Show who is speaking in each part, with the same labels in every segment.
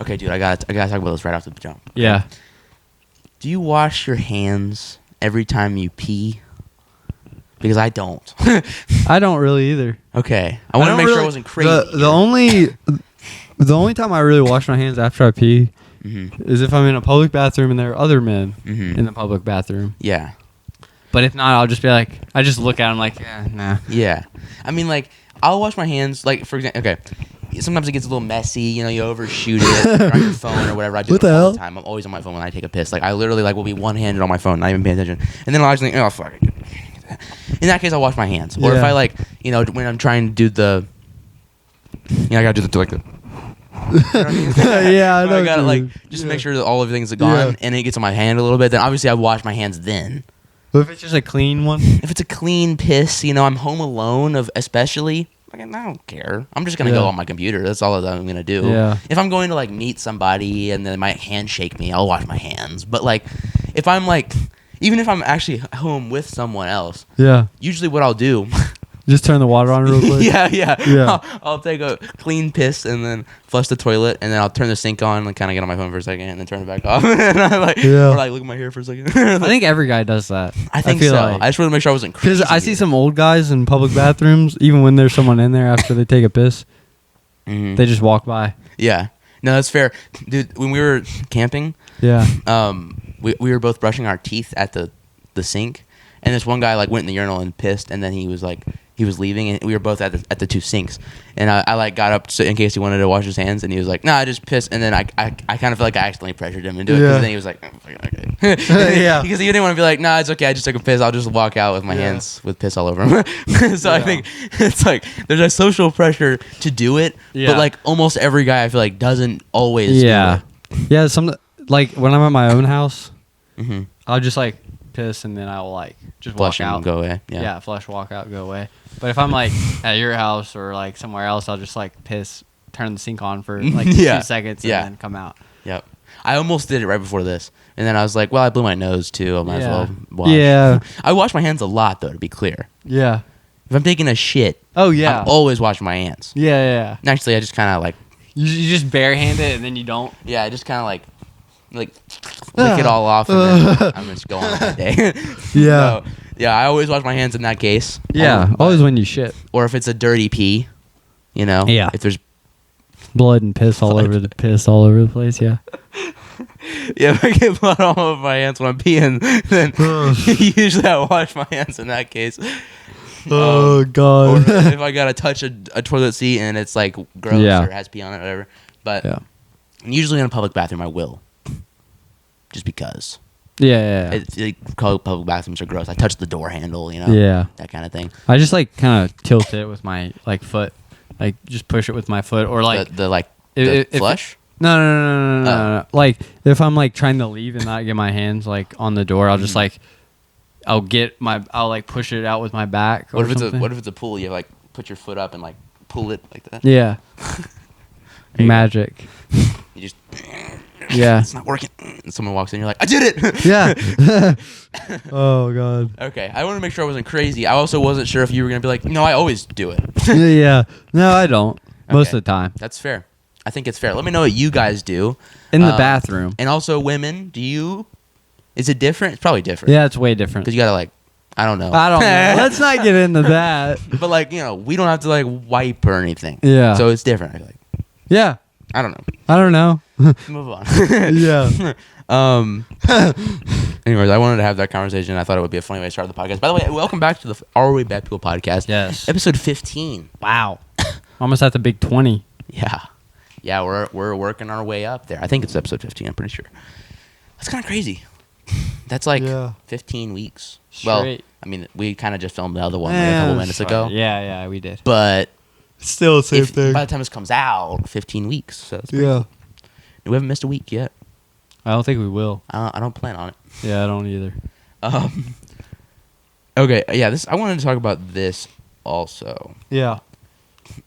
Speaker 1: Okay, dude, I gotta talk about this right off the jump. Okay?
Speaker 2: Yeah.
Speaker 1: Do you wash your hands every time you pee? Because I don't.
Speaker 2: I don't really either.
Speaker 1: Okay, I want to make sure I wasn't crazy.
Speaker 2: The only time I really wash my hands after I pee is if I'm in a public bathroom and there are other men in the public bathroom.
Speaker 1: Yeah.
Speaker 2: But if not, I'll just be like, I just look at them like, yeah, nah.
Speaker 1: Yeah. I mean, like, I'll wash my hands, like, for example, okay. Sometimes it gets a little messy, you overshoot it, you're on your phone or whatever. I do
Speaker 2: What
Speaker 1: it
Speaker 2: the
Speaker 1: all
Speaker 2: hell?
Speaker 1: the time. I'm always on my phone when I take a piss. Like, I literally, like, will be one-handed on my phone, not even paying attention. And then I'll actually think, oh, fuck it. In that case, I'll wash my hands. Or if I, like, when I'm trying to do the, I gotta do the, like, the. You know what I mean?
Speaker 2: Yeah, I know.
Speaker 1: I gotta, like, just make sure that all everything's gone and it gets on my hand a little bit. Then obviously I wash my hands then.
Speaker 2: But if it's just a clean one?
Speaker 1: If it's a clean piss, I'm home alone, especially. I don't care. I'm just gonna go on my computer. That's all that I'm gonna do.
Speaker 2: Yeah.
Speaker 1: If I'm going to like meet somebody and they might handshake me, I'll wash my hands. But like, if I'm like, even if I'm actually home with someone else, usually what I'll do.
Speaker 2: Just turn the water on real quick.
Speaker 1: Yeah. I'll take a clean piss and then flush the toilet and then I'll turn the sink on and kind of get on my phone for a second and then turn it back off. And I or like look at my hair for a second.
Speaker 2: I think every guy does that.
Speaker 1: I think so.
Speaker 2: Like,
Speaker 1: I just want to make sure I wasn't crazy.
Speaker 2: Because I see some old guys in public bathrooms, even when there's someone in there after they take a piss, they just walk by.
Speaker 1: Yeah. No, that's fair. Dude, when we were camping, we were both brushing our teeth at the sink and this one guy like went in the urinal and pissed and then he was leaving and we were both at the two sinks and I like got up in case he wanted to wash his hands and he was like, nah, I just pissed, and then I kind of feel like I accidentally pressured him into it because then he was like, oh, okay. Because he didn't want to be like, nah, it's okay, I just took a piss, I'll just walk out with my hands with piss all over him. So I think it's like there's a social pressure to do it, but like almost every guy I feel like doesn't always do it.
Speaker 2: Some like when I'm at my own house, I'll just like piss and then I will like just
Speaker 1: flush
Speaker 2: walk out
Speaker 1: and go away.
Speaker 2: Flush, walk out, go away. But if I'm like at your house or like somewhere else, I'll just like piss, turn the sink on for like 2 seconds and then come out.
Speaker 1: Yep. I almost did it right before this. And then I was like, well, I blew my nose too. I might as well wash.
Speaker 2: Yeah.
Speaker 1: I wash my hands a lot though, to be clear.
Speaker 2: Yeah.
Speaker 1: If I'm taking a shit, I'm always washing my hands.
Speaker 2: Yeah.
Speaker 1: And actually, I just kind of like...
Speaker 2: You just barehand it and then you don't?
Speaker 1: Yeah, I just kind of like lick it all off and then I'm just going on my day. So, I always wash my hands in that case.
Speaker 2: Yeah, always when you shit.
Speaker 1: Or if it's a dirty pee,
Speaker 2: Yeah.
Speaker 1: if there's
Speaker 2: blood and piss all over the place, yeah.
Speaker 1: Yeah, if I get blood all over my hands when I'm peeing, then usually I wash my hands in that case.
Speaker 2: Oh, God.
Speaker 1: Or if I gotta touch a toilet seat and it's like gross or has pee on it or whatever. But usually in a public bathroom I will. Just because.
Speaker 2: Yeah.
Speaker 1: Public bathrooms are gross. I touch the door handle, that kind of thing.
Speaker 2: I just like kind of tilt it with my like foot, like just push it with my foot, or like
Speaker 1: the flush.
Speaker 2: No. Like if I'm like trying to leave and not get my hands like on the door, I'll just like I'll like push it out with my back.
Speaker 1: What if it's a pool? You like put your foot up and like pull it like that.
Speaker 2: Yeah. Magic.
Speaker 1: You just.
Speaker 2: Yeah.
Speaker 1: It's not working. And someone walks in, you're like, I did it!
Speaker 2: Yeah. Oh, God.
Speaker 1: Okay, I want to make sure I wasn't crazy. I also wasn't sure if you were going to be like, no, I always do it.
Speaker 2: Yeah. No, I don't. Most of the time.
Speaker 1: That's fair. I think it's fair. Let me know what you guys do.
Speaker 2: In the bathroom.
Speaker 1: And also women, is it different? It's probably different.
Speaker 2: Yeah, it's way different.
Speaker 1: Because you got to like, I don't know.
Speaker 2: Let's not get into that.
Speaker 1: But like, we don't have to like wipe or anything.
Speaker 2: Yeah.
Speaker 1: So it's different, I feel like.
Speaker 2: Yeah.
Speaker 1: I don't know.
Speaker 2: Move
Speaker 1: on.
Speaker 2: Yeah.
Speaker 1: Anyways, I wanted to have that conversation. I thought it would be a funny way to start the podcast. By the way, welcome back to the Are We Bad People podcast.
Speaker 2: Yes.
Speaker 1: Episode 15.
Speaker 2: Wow. Almost at the big 20.
Speaker 1: Yeah, we're working our way up there. I think it's episode 15. I'm pretty sure. That's kind of crazy. That's like 15 weeks.
Speaker 2: Straight.
Speaker 1: Well, I mean, we kind of just filmed the other one like a couple minutes ago.
Speaker 2: Yeah, we did.
Speaker 1: But
Speaker 2: still the same thing.
Speaker 1: By the time this comes out, 15 weeks. So that's
Speaker 2: yeah.
Speaker 1: Cool. We haven't missed a week yet.
Speaker 2: I don't think we will.
Speaker 1: I don't plan on it.
Speaker 2: Yeah, I don't either.
Speaker 1: Okay, yeah. I wanted to talk about this also.
Speaker 2: Yeah.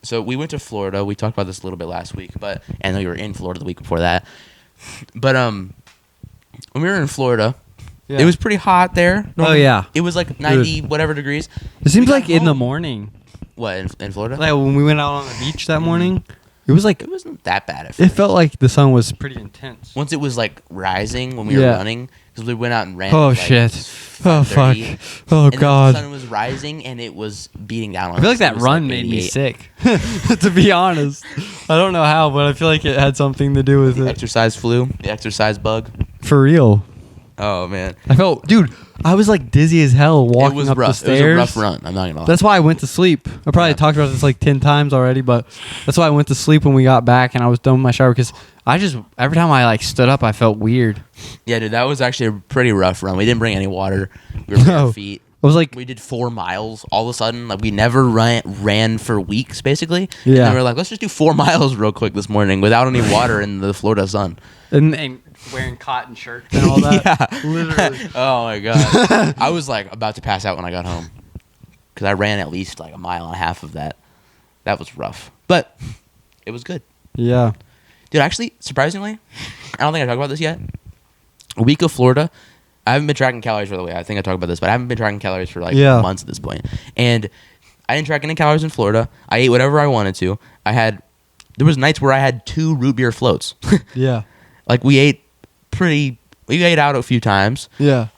Speaker 1: So we went to Florida. We talked about this a little bit last week, and we were in Florida the week before that. But when we were in Florida, it was pretty hot there.
Speaker 2: Oh yeah.
Speaker 1: It was like 90 whatever degrees.
Speaker 2: It seems like in the morning.
Speaker 1: What in Florida?
Speaker 2: Like when we went out on the beach that morning, It was like
Speaker 1: It wasn't that bad at
Speaker 2: it
Speaker 1: first.
Speaker 2: felt like the sun was pretty intense.
Speaker 1: Once it was like rising when we were
Speaker 2: Yeah.
Speaker 1: running, because we went out and ran.
Speaker 2: Oh
Speaker 1: at, like,
Speaker 2: shit! Oh fuck!
Speaker 1: 5:30,
Speaker 2: Oh
Speaker 1: and then
Speaker 2: god!
Speaker 1: the sun was rising and it was beating down on
Speaker 2: I feel like
Speaker 1: us. It
Speaker 2: that
Speaker 1: was,
Speaker 2: run
Speaker 1: like,
Speaker 2: made me
Speaker 1: 88.
Speaker 2: sick. To be honest, I don't know how, but I feel like it had something to do with
Speaker 1: The
Speaker 2: it.
Speaker 1: exercise flu, the exercise bug.
Speaker 2: For real.
Speaker 1: Oh man,
Speaker 2: I felt, dude. I was like dizzy as hell
Speaker 1: it
Speaker 2: walking
Speaker 1: was
Speaker 2: up
Speaker 1: rough.
Speaker 2: the stairs.
Speaker 1: It was a rough run. I'm not gonna lie.
Speaker 2: That's why I went to sleep. I probably
Speaker 1: Yeah.
Speaker 2: talked about this like 10 times already, but that's why I went to sleep when we got back and I was done with my shower because I just every time I like stood up, I felt weird.
Speaker 1: Yeah, dude, that was actually a pretty rough run. We didn't bring any water. We were bare
Speaker 2: No.
Speaker 1: feet.
Speaker 2: I was like,
Speaker 1: We did 4 miles all of a sudden. Like we never ran for weeks, basically.
Speaker 2: Yeah.
Speaker 1: And then we were like, let's just do 4 miles real quick this morning without any water in the Florida sun.
Speaker 2: and wearing cotton shirts and all that.
Speaker 1: Yeah.
Speaker 2: Literally.
Speaker 1: Oh my god. I was like about to pass out when I got home because I ran at least like a mile and a half of that. That was rough, but it was good.
Speaker 2: Yeah.
Speaker 1: Dude, actually, surprisingly, I don't think I talked about this yet. A week of Florida. I haven't been tracking calories, by the way. I think I talked about this, but I haven't been tracking calories for like
Speaker 2: Yeah.
Speaker 1: months at this point. And I didn't track any calories in Florida. I ate whatever I wanted to. There was nights where I had 2 root beer floats.
Speaker 2: Yeah.
Speaker 1: Like we ate out a few times.
Speaker 2: Yeah.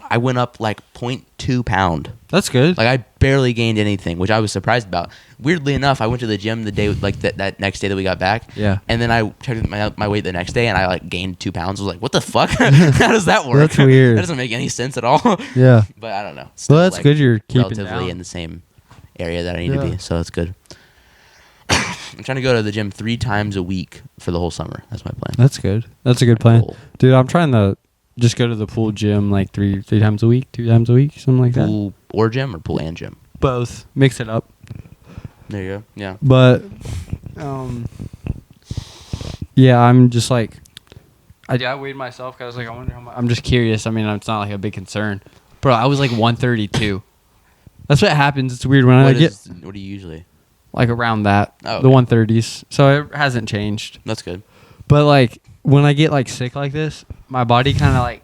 Speaker 1: I went up like 0.2 pound.
Speaker 2: That's good.
Speaker 1: Like I barely gained anything, which I was surprised about. Weirdly enough, I went to the gym the day like that next day that we got back.
Speaker 2: Yeah.
Speaker 1: And then I checked my weight the next day, and I like gained 2 pounds. I was like, "What the fuck? How does that work?
Speaker 2: That's weird.
Speaker 1: That doesn't make any sense at all."
Speaker 2: Yeah.
Speaker 1: But I don't know.
Speaker 2: Well, that's good you're keeping
Speaker 1: relatively
Speaker 2: down.
Speaker 1: in the same area that I need to
Speaker 2: Yeah.
Speaker 1: be, so that's good. I'm trying to go to the gym 3 times a week for the whole summer. That's my plan.
Speaker 2: That's good. That's a good plan.
Speaker 1: Goal.
Speaker 2: Dude, I'm trying to just go to the pool gym like three times a week, 2 times a week, something like that.
Speaker 1: Pool or gym, or pool and gym.
Speaker 2: Both. Mix it up.
Speaker 1: There you go. Yeah.
Speaker 2: But yeah, I'm just like I weighed myself because I was like, I wonder how much. I'm just curious. I mean, it's not like a big concern. Bro, I was like 132. That's what happens. It's weird when I get
Speaker 1: What do you usually?
Speaker 2: like around that,
Speaker 1: Oh,
Speaker 2: the
Speaker 1: okay.
Speaker 2: 130s. So it hasn't changed.
Speaker 1: That's good.
Speaker 2: But like when I get like sick like this, my body kind of like,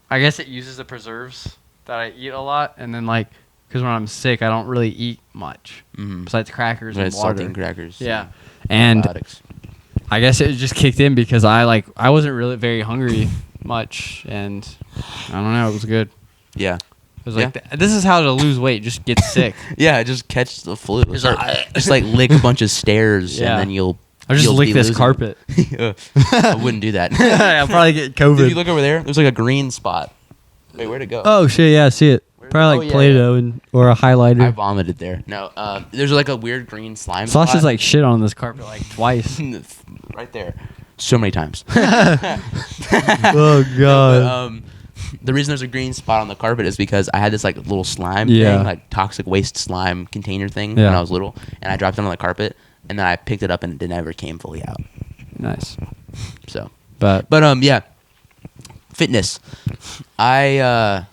Speaker 2: I guess it uses the preserves that I eat a lot, and then like because when I'm sick, I don't really eat much
Speaker 1: Mm-hmm.
Speaker 2: besides crackers and water.
Speaker 1: Saltine crackers.
Speaker 2: Yeah, and
Speaker 1: Antibiotics.
Speaker 2: I guess it just kicked in because I wasn't really very hungry much, and I don't know, it was good.
Speaker 1: Yeah.
Speaker 2: It was like this is how to lose weight: just get sick.
Speaker 1: Yeah, just catch the flu.
Speaker 2: Just
Speaker 1: Or
Speaker 2: like-
Speaker 1: just like lick a bunch of stairs,
Speaker 2: Yeah.
Speaker 1: and then you'll.
Speaker 2: I just
Speaker 1: you'll
Speaker 2: lick
Speaker 1: be
Speaker 2: this
Speaker 1: losing.
Speaker 2: carpet.
Speaker 1: I wouldn't do that.
Speaker 2: I'll probably get
Speaker 1: If
Speaker 2: COVID.
Speaker 1: you look over there, there's like a green spot. Wait, where'd it go?
Speaker 2: Oh shit! Yeah, I see it. Probably like
Speaker 1: Oh, yeah,
Speaker 2: Play-Doh and or a highlighter.
Speaker 1: I vomited there. No, there's like a weird green slime.
Speaker 2: Sasha's
Speaker 1: spot.
Speaker 2: like shit on this carpet like twice.
Speaker 1: right there, so many times.
Speaker 2: Oh
Speaker 1: But,
Speaker 2: god.
Speaker 1: the reason there's a green spot on the carpet is because I had this like little slime
Speaker 2: Yeah.
Speaker 1: thing, like toxic waste slime container thing
Speaker 2: Yeah.
Speaker 1: when I was little, and I dropped it on the carpet, and then I picked it up and it never came fully out.
Speaker 2: Nice.
Speaker 1: So,
Speaker 2: But
Speaker 1: yeah, fitness. I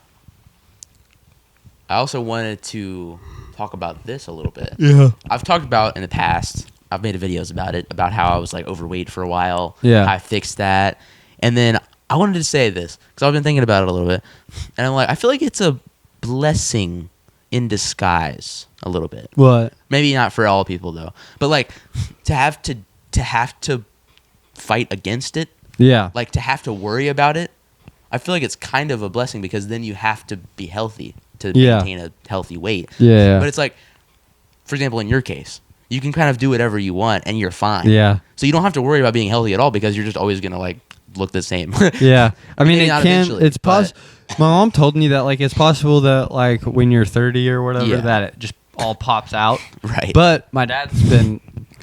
Speaker 1: also wanted to talk about this a little bit.
Speaker 2: yeah.
Speaker 1: I've talked about in the past. I've made videos about it, about how I was like overweight for a while.
Speaker 2: Yeah.
Speaker 1: I fixed that, and then I wanted to say this because I've been thinking about it a little bit, and I'm like, I feel like it's a blessing in disguise a little bit.
Speaker 2: What?
Speaker 1: Maybe not for all people though, but like to have to fight against it,
Speaker 2: Yeah.
Speaker 1: like to have to worry about it. I feel like it's kind of a blessing because then you have to be healthy to
Speaker 2: Yeah.
Speaker 1: maintain a healthy weight.
Speaker 2: Yeah.
Speaker 1: But it's like, for example, in your case, you can kind of do whatever you want and you're fine.
Speaker 2: Yeah.
Speaker 1: So you don't have to worry about being healthy at all because you're just always gonna like look the same.
Speaker 2: Yeah. I mean,
Speaker 1: Maybe
Speaker 2: it
Speaker 1: not
Speaker 2: can.
Speaker 1: eventually,
Speaker 2: It's possible. My mom told me that like it's possible that like when you're 30 or whatever
Speaker 1: Yeah.
Speaker 2: that it just all pops out.
Speaker 1: Right.
Speaker 2: But my dad's been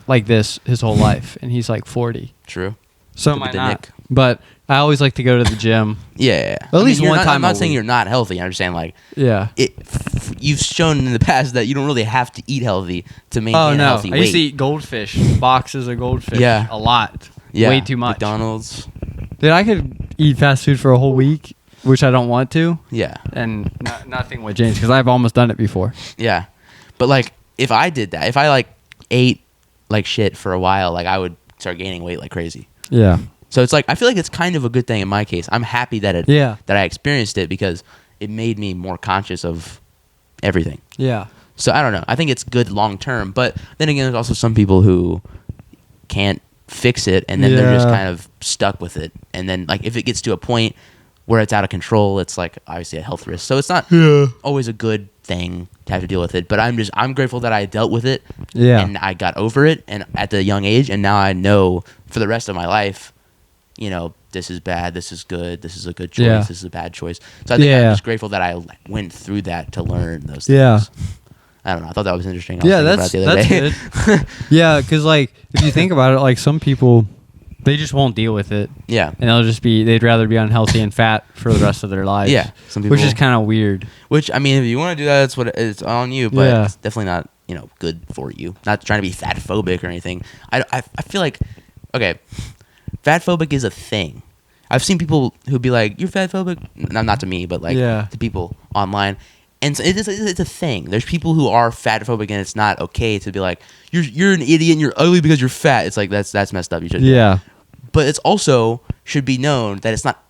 Speaker 2: like this his whole life, and he's like 40.
Speaker 1: True.
Speaker 2: So
Speaker 1: Look
Speaker 2: am I
Speaker 1: at the
Speaker 2: not.
Speaker 1: Nick.
Speaker 2: But I always like to go to the gym.
Speaker 1: Yeah.
Speaker 2: At least
Speaker 1: you're
Speaker 2: one
Speaker 1: not,
Speaker 2: time
Speaker 1: I'm not
Speaker 2: a
Speaker 1: saying
Speaker 2: week.
Speaker 1: you're not healthy. I'm just saying like
Speaker 2: Yeah.
Speaker 1: you've shown in the past that you don't really have to eat healthy to maintain
Speaker 2: Oh
Speaker 1: a
Speaker 2: no!
Speaker 1: healthy
Speaker 2: I
Speaker 1: weight.
Speaker 2: used to eat goldfish, boxes of goldfish.
Speaker 1: Yeah.
Speaker 2: A lot.
Speaker 1: Yeah.
Speaker 2: Way too much.
Speaker 1: McDonald's.
Speaker 2: Dude, I could eat fast food for a whole week, which I don't want to,
Speaker 1: Yeah.
Speaker 2: and nothing would change because I've almost done it before.
Speaker 1: Yeah. But like if I did that, if I like ate like shit for a while, like I would start gaining weight like crazy.
Speaker 2: Yeah.
Speaker 1: So it's like I feel like it's kind of a good thing in my case. I'm happy that
Speaker 2: Yeah.
Speaker 1: that I experienced it because it made me more conscious of everything.
Speaker 2: Yeah.
Speaker 1: So I don't know. I think it's good long term, but then again, there's also some people who can't fix it, and then they're just kind of stuck with it. And then like if it gets to a point where it's out of control, it's like obviously a health risk. So it's not always a good thing to have to deal with it. But I'm grateful that I dealt with it, and I got over it, and at the young age, and now I know for the rest of my life, you know, this is bad, this is good, this is a good choice, this is a bad choice. So I think I'm just grateful that I went through that to learn those things. Yeah. I don't know. I thought that was interesting.
Speaker 2: That's good. Yeah, because like if you think about it, like some people, they just won't deal with it. Yeah, and they'd rather be unhealthy and fat for the rest of their lives. Yeah, some people, which is kind of weird.
Speaker 1: Which I mean, if you want to do that, that's what it's on you. But it's definitely not good for you. Not trying to be fat phobic or anything. I feel like fat phobic is a thing. I've seen people who be like, "You're fat phobic." Not to me, but like to people online. And so it's a thing. There's people who are fat phobic, and it's not okay to be like, you're an idiot and you're ugly because you're fat. It's like that's messed up. You should. Yeah. But it's also should be known that it's not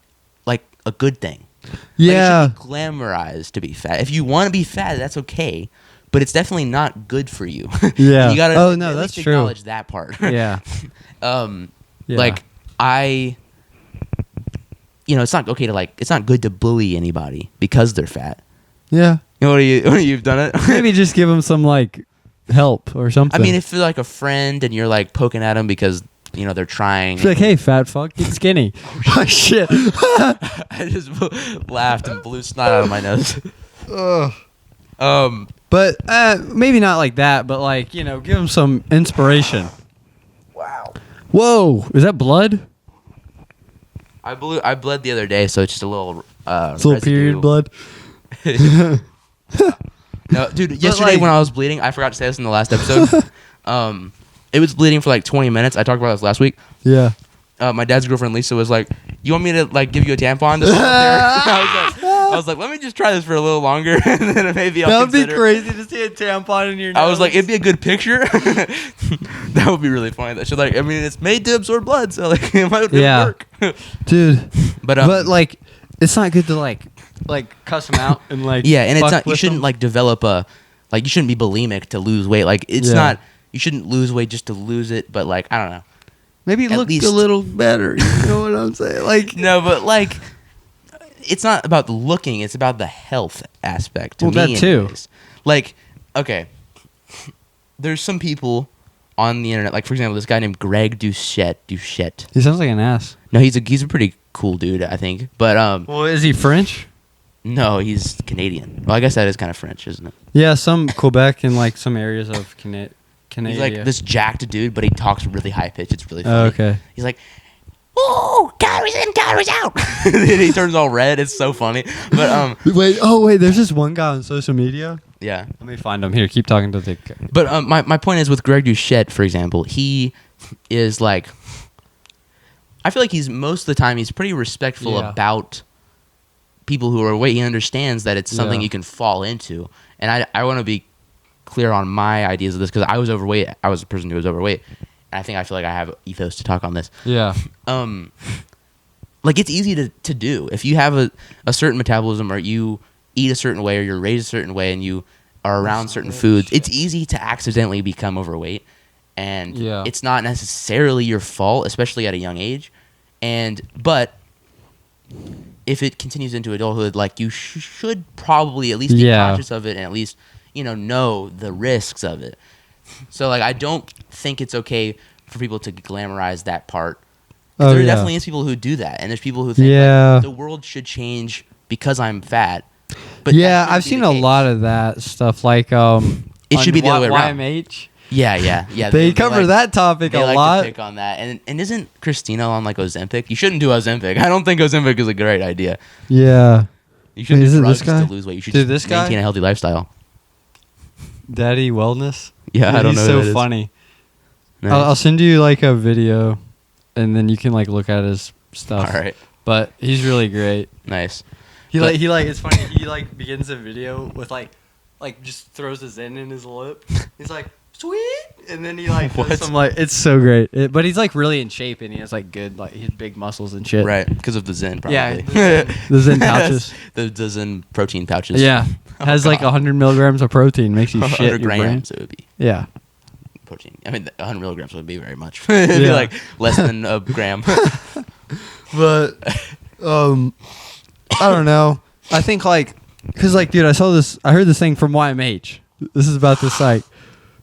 Speaker 1: like a good thing. Yeah. Like it should be glamorized to be fat. If you want to be fat, that's okay. But it's definitely not good for you. Yeah. You gotta at least acknowledge that part. Yeah. Like it's not okay to it's not good to bully anybody because they're fat. Yeah. You know, you've done it?
Speaker 2: Maybe just give them some help or something.
Speaker 1: I mean, if you're like a friend and you're poking at them because they're trying.
Speaker 2: It's like, hey, fat fuck, get skinny. Oh shit!
Speaker 1: I just laughed and blew snot out of my nose.
Speaker 2: But maybe not like that. But give them some inspiration. Wow. Whoa! Is that blood?
Speaker 1: I bled the other day, so it's just a little.
Speaker 2: It's a little period blood.
Speaker 1: No, dude. Yesterday when I was bleeding, I forgot to say this in the last episode. It was bleeding for 20 minutes. I talked about this last week. Yeah. My dad's girlfriend Lisa was like, "You want me to give you a tampon?" To I was like, "Let me just try this for a little longer, and then maybe I'll."
Speaker 2: That'd be crazy to see a tampon in your nose.
Speaker 1: I was like, "It'd be a good picture." That would be really funny. That should it's made to absorb blood, so it might work.
Speaker 2: Dude. But it's not good to cuss them out and
Speaker 1: yeah, and it's not. You shouldn't develop a you shouldn't be bulimic to lose weight. It's not. You shouldn't lose weight just to lose it. But I don't know.
Speaker 2: Maybe look a little better. You know what I'm saying?
Speaker 1: No, but it's not about the looking. It's about the health aspect. To me,
Speaker 2: that too.
Speaker 1: Okay, there's some people on the internet. For example, this guy named Greg Doucette.
Speaker 2: He sounds like an ass.
Speaker 1: No, he's a pretty cool dude, I think. But
Speaker 2: well, is he French?
Speaker 1: No, he's Canadian. Well, I guess that is kind of French, isn't it?
Speaker 2: Yeah, some Quebec and some areas of Canada.
Speaker 1: He's this jacked dude, but he talks really high pitched. It's really funny. Okay. He's like, "Ooh, calories in, calories out." And he turns all red. It's so funny. But
Speaker 2: wait, there's this one guy on social media. Yeah. Let me find him. Here, keep talking to the guy.
Speaker 1: But my point is with Greg Doucette, for example, he is I feel like he's most of the time he's pretty respectful about people who are overweight. He understands that it's something you can fall into. And I want to be clear on my ideas of this because I was overweight. I was a person who was overweight, and I feel like I have ethos to talk on this. Yeah. It's easy to do if you have a certain metabolism or you eat a certain way or you're raised a certain way and you are around certain foods. It's easy to accidentally become overweight, and it's not necessarily your fault, especially at a young age. But if it continues into adulthood, you should probably at least be conscious of it and at least know the risks of it. So I don't think it's okay for people to glamorize that part. There definitely is people who do that, and there's people who think the world should change because I'm fat.
Speaker 2: But I've seen a lot of that stuff. It
Speaker 1: should be the other way around.
Speaker 2: YMH.
Speaker 1: Yeah.
Speaker 2: They cover that topic a lot.
Speaker 1: To pick on that, and isn't Christina on Ozempic? You shouldn't do Ozempic. I don't think Ozempic is a great idea. Yeah. You shouldn't do drugs to lose weight. You should just maintain a healthy lifestyle.
Speaker 2: Daddy Wellness.
Speaker 1: Yeah, I don't know.
Speaker 2: He's so funny. Nice. I'll send you a video, and then you can look at his stuff. All right. But he's really great.
Speaker 1: Nice.
Speaker 2: It's funny. He begins the video with just throws his in his lip. He's like, sweet, and then he does some it's so great. But he's really in shape and he has good he has big muscles and shit.
Speaker 1: Right, because of the Zen probably.
Speaker 2: Yeah, the Zen pouches.
Speaker 1: the Zen protein pouches.
Speaker 2: Yeah, has 100 milligrams of protein, makes you shit. 100
Speaker 1: grams it would be.
Speaker 2: Yeah.
Speaker 1: protein. I mean, 100 milligrams would be very much. It'd be like less than a gram.
Speaker 2: But I don't know. I think like, cause like, dude, I heard this thing from YMH. This is about this like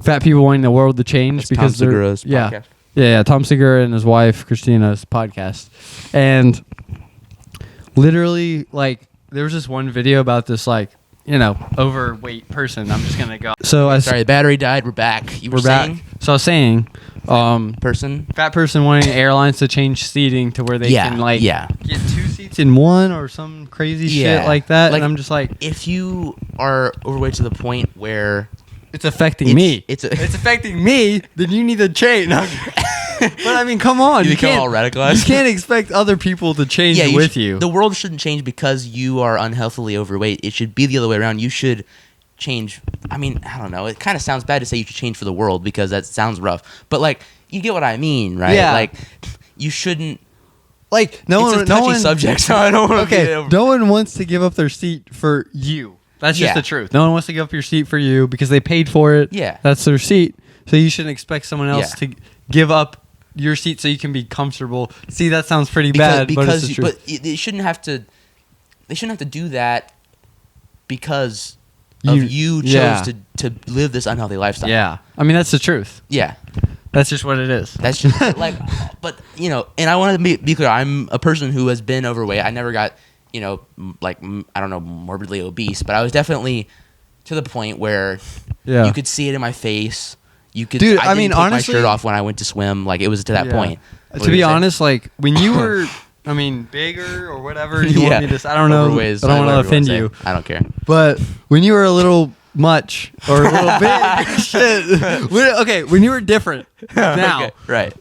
Speaker 2: fat people wanting the world to change. That's because
Speaker 1: Tom Segura's podcast.
Speaker 2: Yeah, Tom Segura and his wife Christina's podcast, and literally like there was this one video about this like, you know, overweight person. I'm just gonna go. So
Speaker 1: Sorry, the battery died. We're back. We're saying?
Speaker 2: back. So I was saying, fat person wanting airlines to change seating to where they can like get 2 seats in one or some crazy shit like that. And I'm just like,
Speaker 1: if you are overweight to the point where
Speaker 2: it's affecting me.
Speaker 1: It's
Speaker 2: affecting me. Then you need to change. But I mean, come on.
Speaker 1: You become all radicalized.
Speaker 2: You can't expect other people to change with you.
Speaker 1: The world shouldn't change because you are unhealthily overweight. It should be the other way around. You should change. I mean, I don't know. It kind of sounds bad to say you should change for the world because that sounds rough. But like, you get what I mean, right?
Speaker 2: Yeah.
Speaker 1: Like, you shouldn't.
Speaker 2: Like,
Speaker 1: It's a touchy subject, so I don't want to.
Speaker 2: Okay, no one wants to give up their seat for you. That's just the truth. No one wants to give up your seat for you because they paid for it.
Speaker 1: Yeah.
Speaker 2: That's their seat. So you shouldn't expect someone else to give up your seat so you can be comfortable. See, that sounds pretty bad, but it's the truth.
Speaker 1: But they shouldn't have to. They shouldn't have to do that because you chose to live this unhealthy lifestyle.
Speaker 2: Yeah, I mean that's the truth.
Speaker 1: Yeah,
Speaker 2: that's just what it is.
Speaker 1: That's just like, but you know, and I want to be clear. I'm a person who has been overweight. I never got, you know, like I don't know, morbidly obese, but I was definitely to the point where you could see it in my face. You could,
Speaker 2: dude.
Speaker 1: I
Speaker 2: mean,
Speaker 1: take
Speaker 2: honestly,
Speaker 1: my shirt off when I went to swim. Like it was to that point.
Speaker 2: To be honest, like when you were, I mean, bigger or whatever you want me to. I don't know. I don't want to offend you.
Speaker 1: I don't care.
Speaker 2: But when you were a little much or a little big, shit. When you were different. Now,
Speaker 1: okay, right.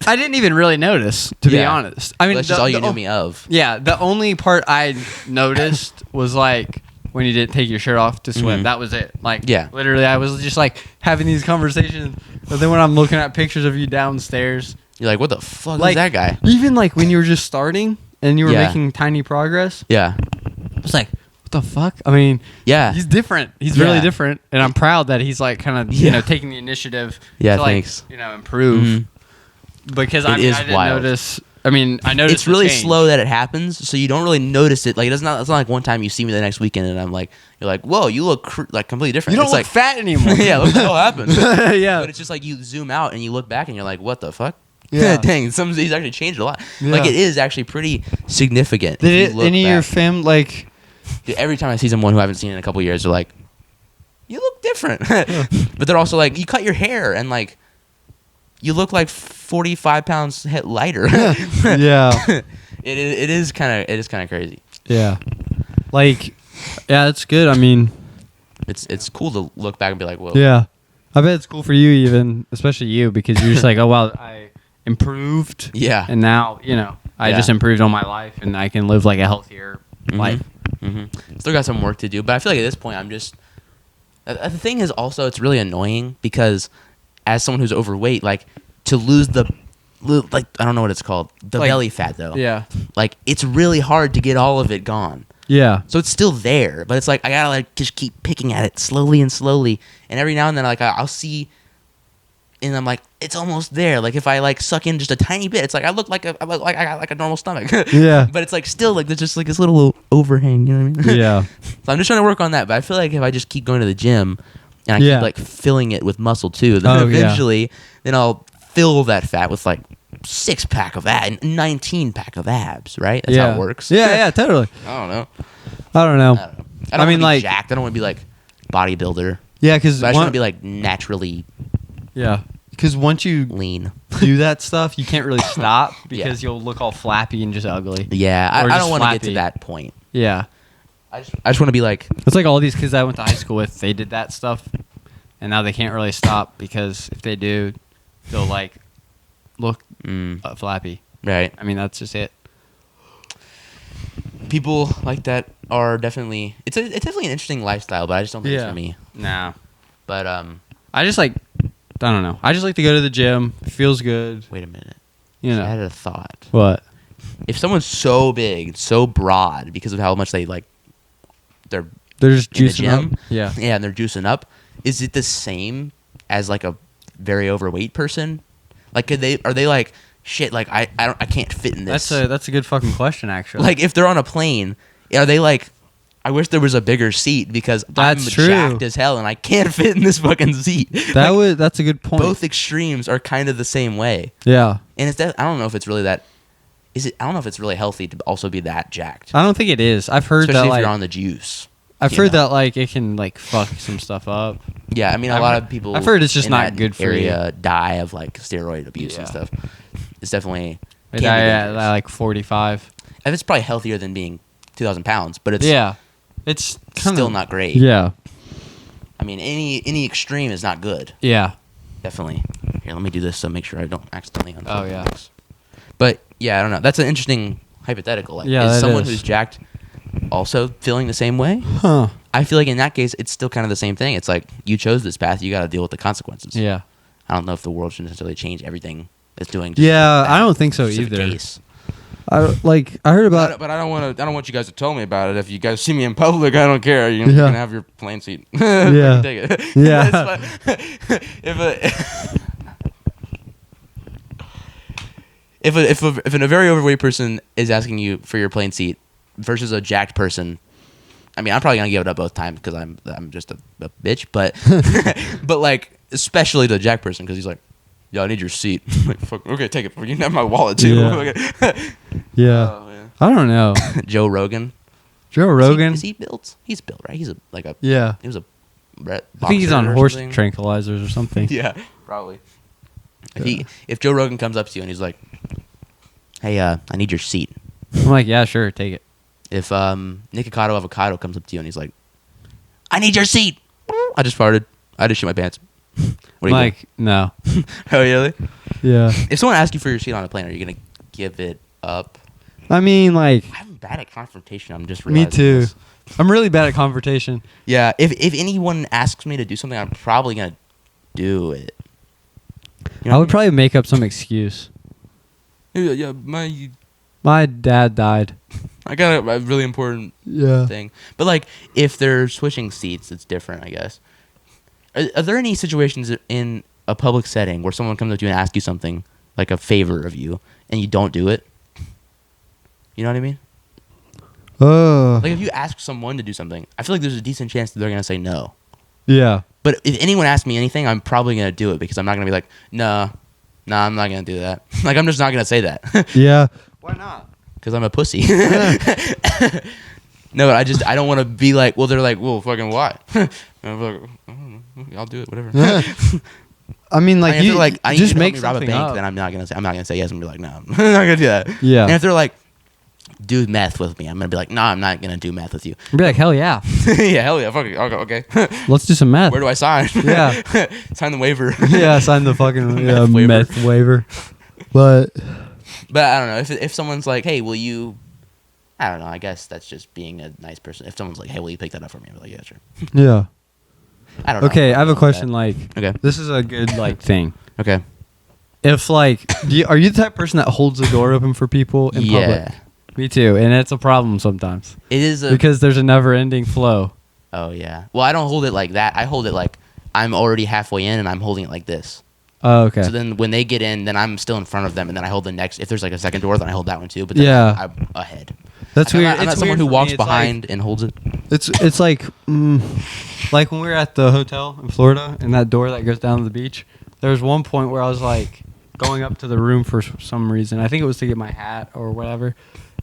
Speaker 2: I didn't even really notice, to be honest. I mean,
Speaker 1: that's just all you knew me of.
Speaker 2: Yeah, the only part I noticed was like when you didn't take your shirt off to swim. That was it. Like, literally, I was just like having these conversations. But then when I'm looking at pictures of you downstairs,
Speaker 1: you're like, what the fuck is that guy?
Speaker 2: Even like when you were just starting and you were making tiny progress.
Speaker 1: Yeah.
Speaker 2: I was like, what the fuck? I mean, he's different. He's really different. And I'm proud that he's like kind of, you know, taking the initiative to like, you know, improve. Mm-hmm. Because I didn't notice. I mean, I noticed
Speaker 1: it's really slow that it happens, so you don't really notice it. Like it's not like one time you see me the next weekend and I'm like, you're like, whoa, you look like completely different.
Speaker 2: You don't
Speaker 1: look
Speaker 2: like fat anymore.
Speaker 1: Yeah, what the hell happened?
Speaker 2: Yeah,
Speaker 1: but it's just like you zoom out and you look back and you're like, what the fuck?
Speaker 2: Yeah,
Speaker 1: dang, he's actually changed a lot. Yeah. Like it is actually pretty significant.
Speaker 2: Did any of your fam like?
Speaker 1: Dude, every time I see someone who I haven't seen in a couple years, they're like, you look different. But they're also like, you cut your hair and like. You look like 45 pounds lighter.
Speaker 2: Yeah,
Speaker 1: it is kind of crazy.
Speaker 2: Yeah, like, yeah, it's good. I mean,
Speaker 1: it's cool to look back and be like, whoa.
Speaker 2: Yeah, I bet it's cool for you, even especially you, because you're just like, oh wow, I improved.
Speaker 1: Yeah,
Speaker 2: and now you know I just improved on my life, and I can live like a healthier life.
Speaker 1: Mm-hmm. Still got some work to do, but I feel like at this point, I'm just. The thing is also, it's really annoying because. As someone who's overweight, like to lose like I don't know what it's called, the like, belly fat though.
Speaker 2: Yeah.
Speaker 1: Like it's really hard to get all of it gone.
Speaker 2: Yeah.
Speaker 1: So it's still there, but it's like I gotta like just keep picking at it slowly and slowly, and every now and then like I'll see, and I'm like it's almost there. Like if I like suck in just a tiny bit, it's like I look like I got like a normal stomach.
Speaker 2: Yeah.
Speaker 1: But it's like still like there's just like this little overhang. You know what I mean?
Speaker 2: Yeah.
Speaker 1: So I'm just trying to work on that, but I feel like if I just keep going to the gym. And I keep like filling it with muscle too. Then eventually, then I'll fill that fat with like 6-pack of abs, 19-pack of abs. Right? That's how it works.
Speaker 2: Yeah, totally.
Speaker 1: I don't know.
Speaker 2: I don't know.
Speaker 1: I mean, like jacked. I don't want to be like bodybuilder.
Speaker 2: Yeah, because
Speaker 1: I just want to be like naturally.
Speaker 2: Yeah, because once you
Speaker 1: lean
Speaker 2: do that stuff, you can't really stop because you'll look all flappy and just ugly.
Speaker 1: Yeah, I don't want to get to that point.
Speaker 2: Yeah.
Speaker 1: I just want to be like...
Speaker 2: It's like all these kids I went to high school with, they did that stuff, and now they can't really stop because if they do, they'll, like, look flappy.
Speaker 1: Right.
Speaker 2: I mean, that's just it.
Speaker 1: People like that are definitely... It's definitely an interesting lifestyle, but I just don't think it's for me.
Speaker 2: Nah.
Speaker 1: But,
Speaker 2: I just, like... I don't know. I just like to go to the gym. It feels good.
Speaker 1: Wait a minute.
Speaker 2: You know.
Speaker 1: I had a thought.
Speaker 2: What?
Speaker 1: If someone's so big, so broad, because of how much they, like... They're
Speaker 2: just juicing up.
Speaker 1: Yeah, and they're juicing up. Is it the same as like a very overweight person? Like, are they like, shit, like I can't fit in this?
Speaker 2: That's a good fucking question, actually.
Speaker 1: Like, if they're on a plane, are they like, I wish there was a bigger seat because I'm jacked as hell and I can't fit in this fucking seat.
Speaker 2: That's a good point.
Speaker 1: Both extremes are kind of the same way.
Speaker 2: Yeah.
Speaker 1: And I don't know if it's really that. I don't know if it's really healthy to also be that jacked.
Speaker 2: I don't think it is. I've heard
Speaker 1: especially
Speaker 2: that
Speaker 1: if
Speaker 2: like
Speaker 1: you're on the juice.
Speaker 2: I've heard that like it can like fuck some stuff up.
Speaker 1: Yeah, I mean a lot of people.
Speaker 2: I've heard it's just not good for
Speaker 1: area die of like steroid abuse and stuff. It's definitely.
Speaker 2: They die at like 45.
Speaker 1: And it's probably healthier than being 2,000 pounds, but it's
Speaker 2: it's
Speaker 1: still not great.
Speaker 2: Yeah.
Speaker 1: I mean, any extreme is not good.
Speaker 2: Yeah.
Speaker 1: Definitely. Here, let me do this so make sure I don't accidentally unplug.
Speaker 2: Oh yeah.
Speaker 1: Things. But yeah, I don't know. That's an interesting hypothetical. Like,
Speaker 2: is
Speaker 1: someone who's jacked also feeling the same way?
Speaker 2: Huh.
Speaker 1: I feel like in that case, it's still kind of the same thing. It's like you chose this path, you got to deal with the consequences.
Speaker 2: Yeah.
Speaker 1: I don't know if the world should necessarily change everything it's doing.
Speaker 2: Yeah, I don't think so either.
Speaker 1: Case.
Speaker 2: I heard about,
Speaker 1: but I don't want you guys to tell me about it. If you guys see me in public, I don't care. You can have your plane seat.
Speaker 2: Yeah.
Speaker 1: Take it.
Speaker 2: Yeah.
Speaker 1: If a very overweight person is asking you for your plane seat versus a jacked person, I mean, I'm probably gonna give it up both times because I'm just a bitch. But but like especially the jacked person because he's like, "Yo, I need your seat." Like, fuck, okay, take it. You can have my wallet too.
Speaker 2: Yeah. Yeah. I don't know.
Speaker 1: Joe Rogan.
Speaker 2: Joe Rogan.
Speaker 1: Is he built? He's built, right? He's
Speaker 2: yeah.
Speaker 1: He was a.
Speaker 2: I think he's on horse tranquilizers or something.
Speaker 1: Yeah, probably. If Joe Rogan comes up to you and he's like, "Hey, I need your seat,"
Speaker 2: I'm like, "Yeah, sure, take it."
Speaker 1: If Nikocado Avocado comes up to you and he's like, "I need your seat," I just farted. I just shit my pants. What are you
Speaker 2: doing? No.
Speaker 1: Oh, really?
Speaker 2: Yeah.
Speaker 1: If someone asks you for your seat on a plane, are you gonna give it up?
Speaker 2: I mean, like,
Speaker 1: I'm bad at confrontation. I'm just realizing.
Speaker 2: Me too.
Speaker 1: This.
Speaker 2: I'm really bad at confrontation.
Speaker 1: Yeah. If anyone asks me to do something, I'm probably gonna do it. You know
Speaker 2: I would probably make up some excuse.
Speaker 1: Yeah,
Speaker 2: my dad died.
Speaker 1: I got a really important thing. But like, if they're switching seats, it's different, I guess. Are there any situations in a public setting where someone comes up to you and asks you something, like a favor of you, and you don't do it? You know what I mean? Like if you ask someone to do something, I feel like there's a decent chance that they're gonna say no.
Speaker 2: Yeah.
Speaker 1: But if anyone asks me anything, I'm probably gonna do it because I'm not gonna be like, nah, I'm not gonna do that. Like I'm just not gonna say that.
Speaker 2: Yeah. Why not?
Speaker 1: Because I'm a pussy. No, I don't want to be like, well, they're like, well, fucking why? I'm like, I don't know, I'll do it, whatever.
Speaker 2: I mean, like,
Speaker 1: I
Speaker 2: just
Speaker 1: make
Speaker 2: make
Speaker 1: me rob a
Speaker 2: something
Speaker 1: bank,
Speaker 2: up.
Speaker 1: then I'm not gonna say yes and be like, no, I'm not gonna do that.
Speaker 2: Yeah.
Speaker 1: And if they're like, do meth with me, I'm gonna be like, nah, I'm not gonna do meth with you.
Speaker 2: I'd be like, hell yeah.
Speaker 1: Yeah, hell yeah, fuck it, okay.
Speaker 2: Let's do some meth.
Speaker 1: Where do I sign?
Speaker 2: Yeah.
Speaker 1: Sign the waiver.
Speaker 2: Yeah, sign the fucking
Speaker 1: Meth
Speaker 2: waiver. But
Speaker 1: I don't know if someone's like, hey, will you? I don't know. I guess that's just being a nice person. If someone's like, hey, will you pick that up for me? I'm like, yeah, sure.
Speaker 2: Yeah.
Speaker 1: I don't know.
Speaker 2: Okay, I have a question. Like,
Speaker 1: okay,
Speaker 2: this is a good like thing.
Speaker 1: Okay.
Speaker 2: If like, are you the type of person that holds the door open for people in public? Me too, and it's a problem sometimes.
Speaker 1: It is
Speaker 2: because there's a never-ending flow.
Speaker 1: Oh yeah. Well, I don't hold it like that. I hold it like I'm already halfway in and I'm holding it like this.
Speaker 2: Oh, okay.
Speaker 1: So then when they get in, then I'm still in front of them, and then I hold the next. If there's like a second door, then I hold that one too. But then I'm ahead.
Speaker 2: That's weird.
Speaker 1: I'm not someone who walks behind and holds it.
Speaker 2: It's like like when we were at the hotel in Florida, and that door that goes down to the beach. There was one point where I was like going up to the room for some reason. I think it was to get my hat or whatever.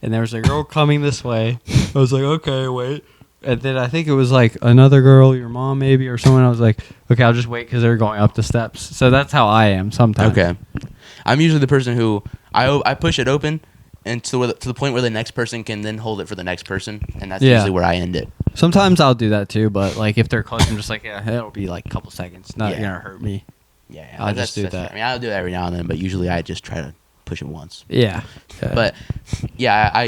Speaker 2: And there was a girl coming this way. I was like, okay, wait. And then I think it was like another girl, your mom maybe, or someone. I was like, okay, I'll just wait because they're going up the steps. So that's how I am sometimes.
Speaker 1: Okay. I'm usually the person who I push it open and to the point where the next person can then hold it for the next person. And that's usually where I end it.
Speaker 2: Sometimes I'll do that too. But like if they're close, I'm just like, yeah, it'll be like a couple seconds. Not going to hurt me.
Speaker 1: Yeah.
Speaker 2: I'll just do that.
Speaker 1: I mean, I'll do it every now and then, but usually I just try to push it once.
Speaker 2: Yeah.
Speaker 1: But yeah,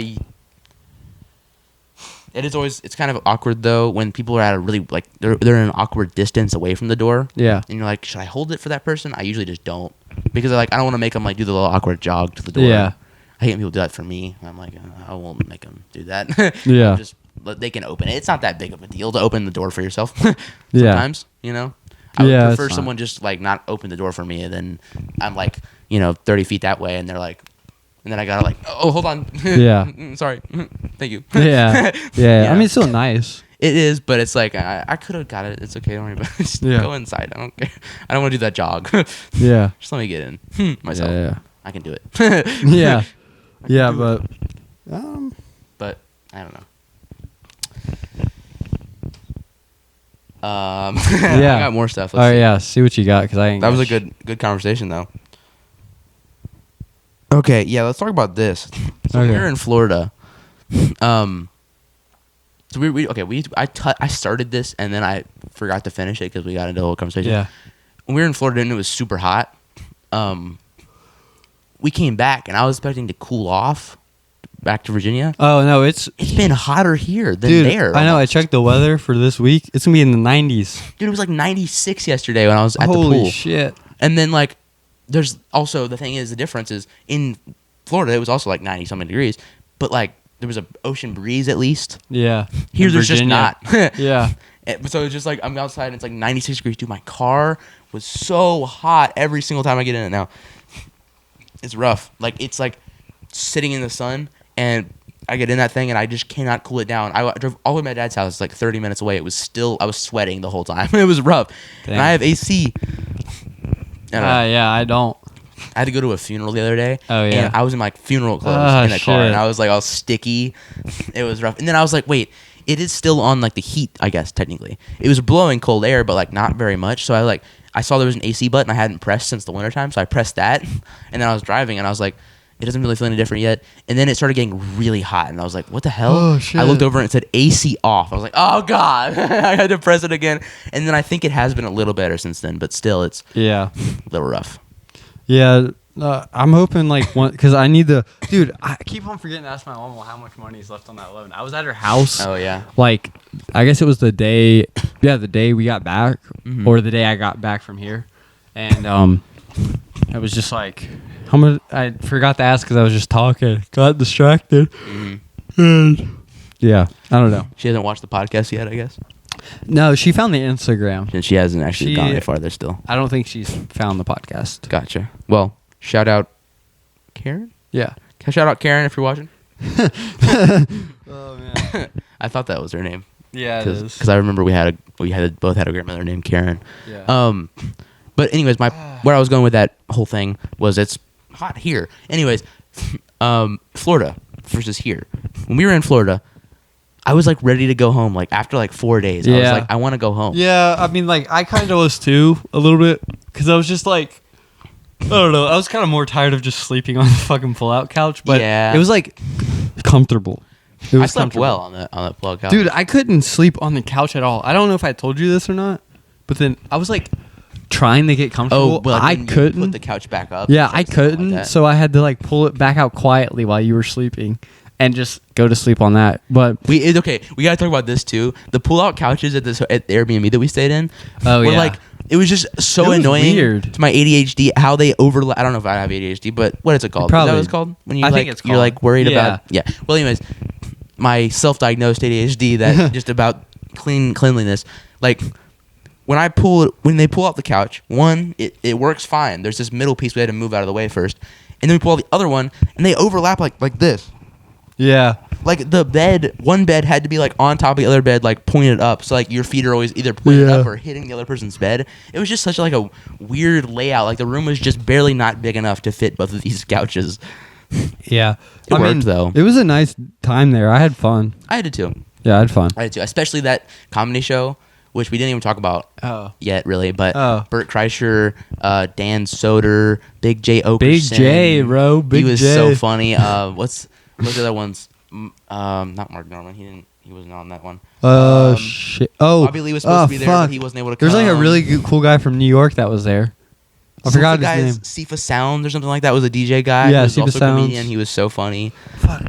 Speaker 1: it's kind of awkward though when people are at a really like they're in an awkward distance away from the door.
Speaker 2: Yeah.
Speaker 1: And you're like, should I hold it for that person? I usually just don't because I don't want to make them like do the little awkward jog to the door.
Speaker 2: Yeah.
Speaker 1: I hate when people do that for me. I'm like, I won't make them do that.
Speaker 2: Yeah.
Speaker 1: They can open it. It's not that big of a deal to open the door for yourself.
Speaker 2: Yeah.
Speaker 1: Sometimes, you know. I would prefer someone just like not open the door for me, and then I'm like 30 feet that way, and they're like, and then I gotta like, oh, hold on.
Speaker 3: Yeah.
Speaker 1: Sorry. Thank you.
Speaker 3: Yeah. I mean, it's still nice.
Speaker 1: It is, but it's like I could have got it. It's okay. Don't worry about it. Just go inside. I don't care. I don't want to do that jog.
Speaker 3: Yeah.
Speaker 1: Just let me get in myself.
Speaker 3: Yeah.
Speaker 1: I can do it.
Speaker 3: Yeah. Yeah, but
Speaker 1: but I don't know. I got more stuff.
Speaker 3: Let's see. Yeah. See what you got, because I ain't.
Speaker 1: That was a good conversation though. Okay, yeah, let's talk about this. So we were in Florida. So I started this and then I forgot to finish it because we got into a whole conversation.
Speaker 3: Yeah.
Speaker 1: When we were in Florida and it was super hot, we came back and I was expecting to cool off back to Virginia.
Speaker 3: Oh no, it's
Speaker 1: been hotter here than there.
Speaker 3: I know. I checked the weather for this week. It's gonna be in the 90s.
Speaker 1: Dude, it was like 96 yesterday when I was at the pool.
Speaker 3: Holy shit!
Speaker 1: And then like, there's also the thing is the difference is in Florida it was also like 90 something degrees, but like there was an ocean breeze at least.
Speaker 3: Yeah.
Speaker 1: Here there's just not.
Speaker 3: Yeah.
Speaker 1: So it's just like I'm outside and it's like 96 degrees. Dude, my car was so hot every single time I get in it now. It's rough. Like it's like sitting in the sun and I get in that thing and I just cannot cool it down. I drove all the way to my dad's house. It's like 30 minutes away. It was still, I was sweating the whole time. It was rough. Damn. And I have AC.
Speaker 3: Yeah, I don't.
Speaker 1: I had to go to a funeral the other day.
Speaker 3: Oh, yeah.
Speaker 1: And I was in like funeral clothes in a car. And I was like all sticky. It was rough. And then I was like, wait, it is still on like the heat, I guess, technically. It was blowing cold air, but like not very much. So I saw there was an AC button I hadn't pressed since the wintertime. So I pressed that. And then I was driving and I was like, it doesn't really feel any different yet. And then it started getting really hot. And I was like, what the hell?
Speaker 3: Oh, shit.
Speaker 1: I looked over and it said AC off. I was like, oh, God. I had to press it again. And then I think it has been a little better since then. But still, it's a little rough.
Speaker 3: Yeah. I'm hoping like one, because I need the dude. I keep on forgetting to ask my mom how much money is left on that loan. I was at her house.
Speaker 1: Oh yeah.
Speaker 3: Like, I guess it was the day we got back, or the day I got back from here, and it was just like how much. I forgot to ask because I was just talking, got distracted. And yeah, I don't know.
Speaker 1: She hasn't watched the podcast yet, I guess.
Speaker 3: No, she found the Instagram,
Speaker 1: and she hasn't actually gone any farther still.
Speaker 3: I don't think she's found the podcast.
Speaker 1: Gotcha. Well. Shout out Karen?
Speaker 3: Yeah.
Speaker 1: Shout out Karen if you're watching.
Speaker 3: Oh man.
Speaker 1: I thought that was her name.
Speaker 3: Yeah, it is.
Speaker 1: Because I remember we both had a grandmother named Karen.
Speaker 3: Yeah.
Speaker 1: But anyways, where I was going with that whole thing was it's hot here. Anyways, Florida versus here. When we were in Florida, I was like ready to go home. Like after like 4 days, I was like, I want to go home.
Speaker 3: Yeah, I mean, like I kind of was too a little bit because I was just like. I don't know. I was kind of more tired of just sleeping on the fucking pull-out couch, but it was like comfortable.
Speaker 1: I slept well on that pull-out couch.
Speaker 3: Dude, I couldn't sleep on the couch at all. I don't know if I told you this or not, but then I was like trying to get comfortable.
Speaker 1: Oh, well,
Speaker 3: I couldn't
Speaker 1: put the couch back up.
Speaker 3: Yeah, I couldn't. Like so I had to like pull it back out quietly while you were sleeping, and just go to sleep on that. But
Speaker 1: we gotta talk about this too. The pull-out couches at the Airbnb that we stayed in.
Speaker 3: Oh yeah.
Speaker 1: Like, it was just so annoying to my ADHD how they overlap. I don't know if I have ADHD, but what is it called?
Speaker 3: Probably.
Speaker 1: Is that what it's called? When you
Speaker 3: I think it's called.
Speaker 1: You're like worried about. Yeah. Well, anyways, my self-diagnosed ADHD that just about cleanliness. Like when they pull out the couch, one it works fine. There's this middle piece we had to move out of the way first, and then we pull out the other one, and they overlap like this.
Speaker 3: Yeah.
Speaker 1: Like one bed had to be like on top of the other bed, like pointed up. So like your feet are always either pointed up or hitting the other person's bed. It was just such like a weird layout. Like the room was just barely not big enough to fit both of these couches.
Speaker 3: Yeah.
Speaker 1: It worked though.
Speaker 3: It was a nice time there. I had fun.
Speaker 1: I had to too.
Speaker 3: Yeah, I had fun.
Speaker 1: I had to, especially that comedy show, which we didn't even talk about yet really. But Bert Kreischer, Dan Soder, Big J Okerson.
Speaker 3: Big J, bro. Big J.
Speaker 1: He was so funny. What's the other ones? Not Mark Norman. He wasn't on that one.
Speaker 3: Shit. Oh,
Speaker 1: Bobby Lee was supposed to be there, but he wasn't able to come.
Speaker 3: There's like a really cool guy from New York that was there. I forgot his name.
Speaker 1: Sifa Sounds or something like that was a DJ guy.
Speaker 3: Yeah,
Speaker 1: he was
Speaker 3: Sifa
Speaker 1: also
Speaker 3: Sounds.
Speaker 1: a comedian. He was so funny.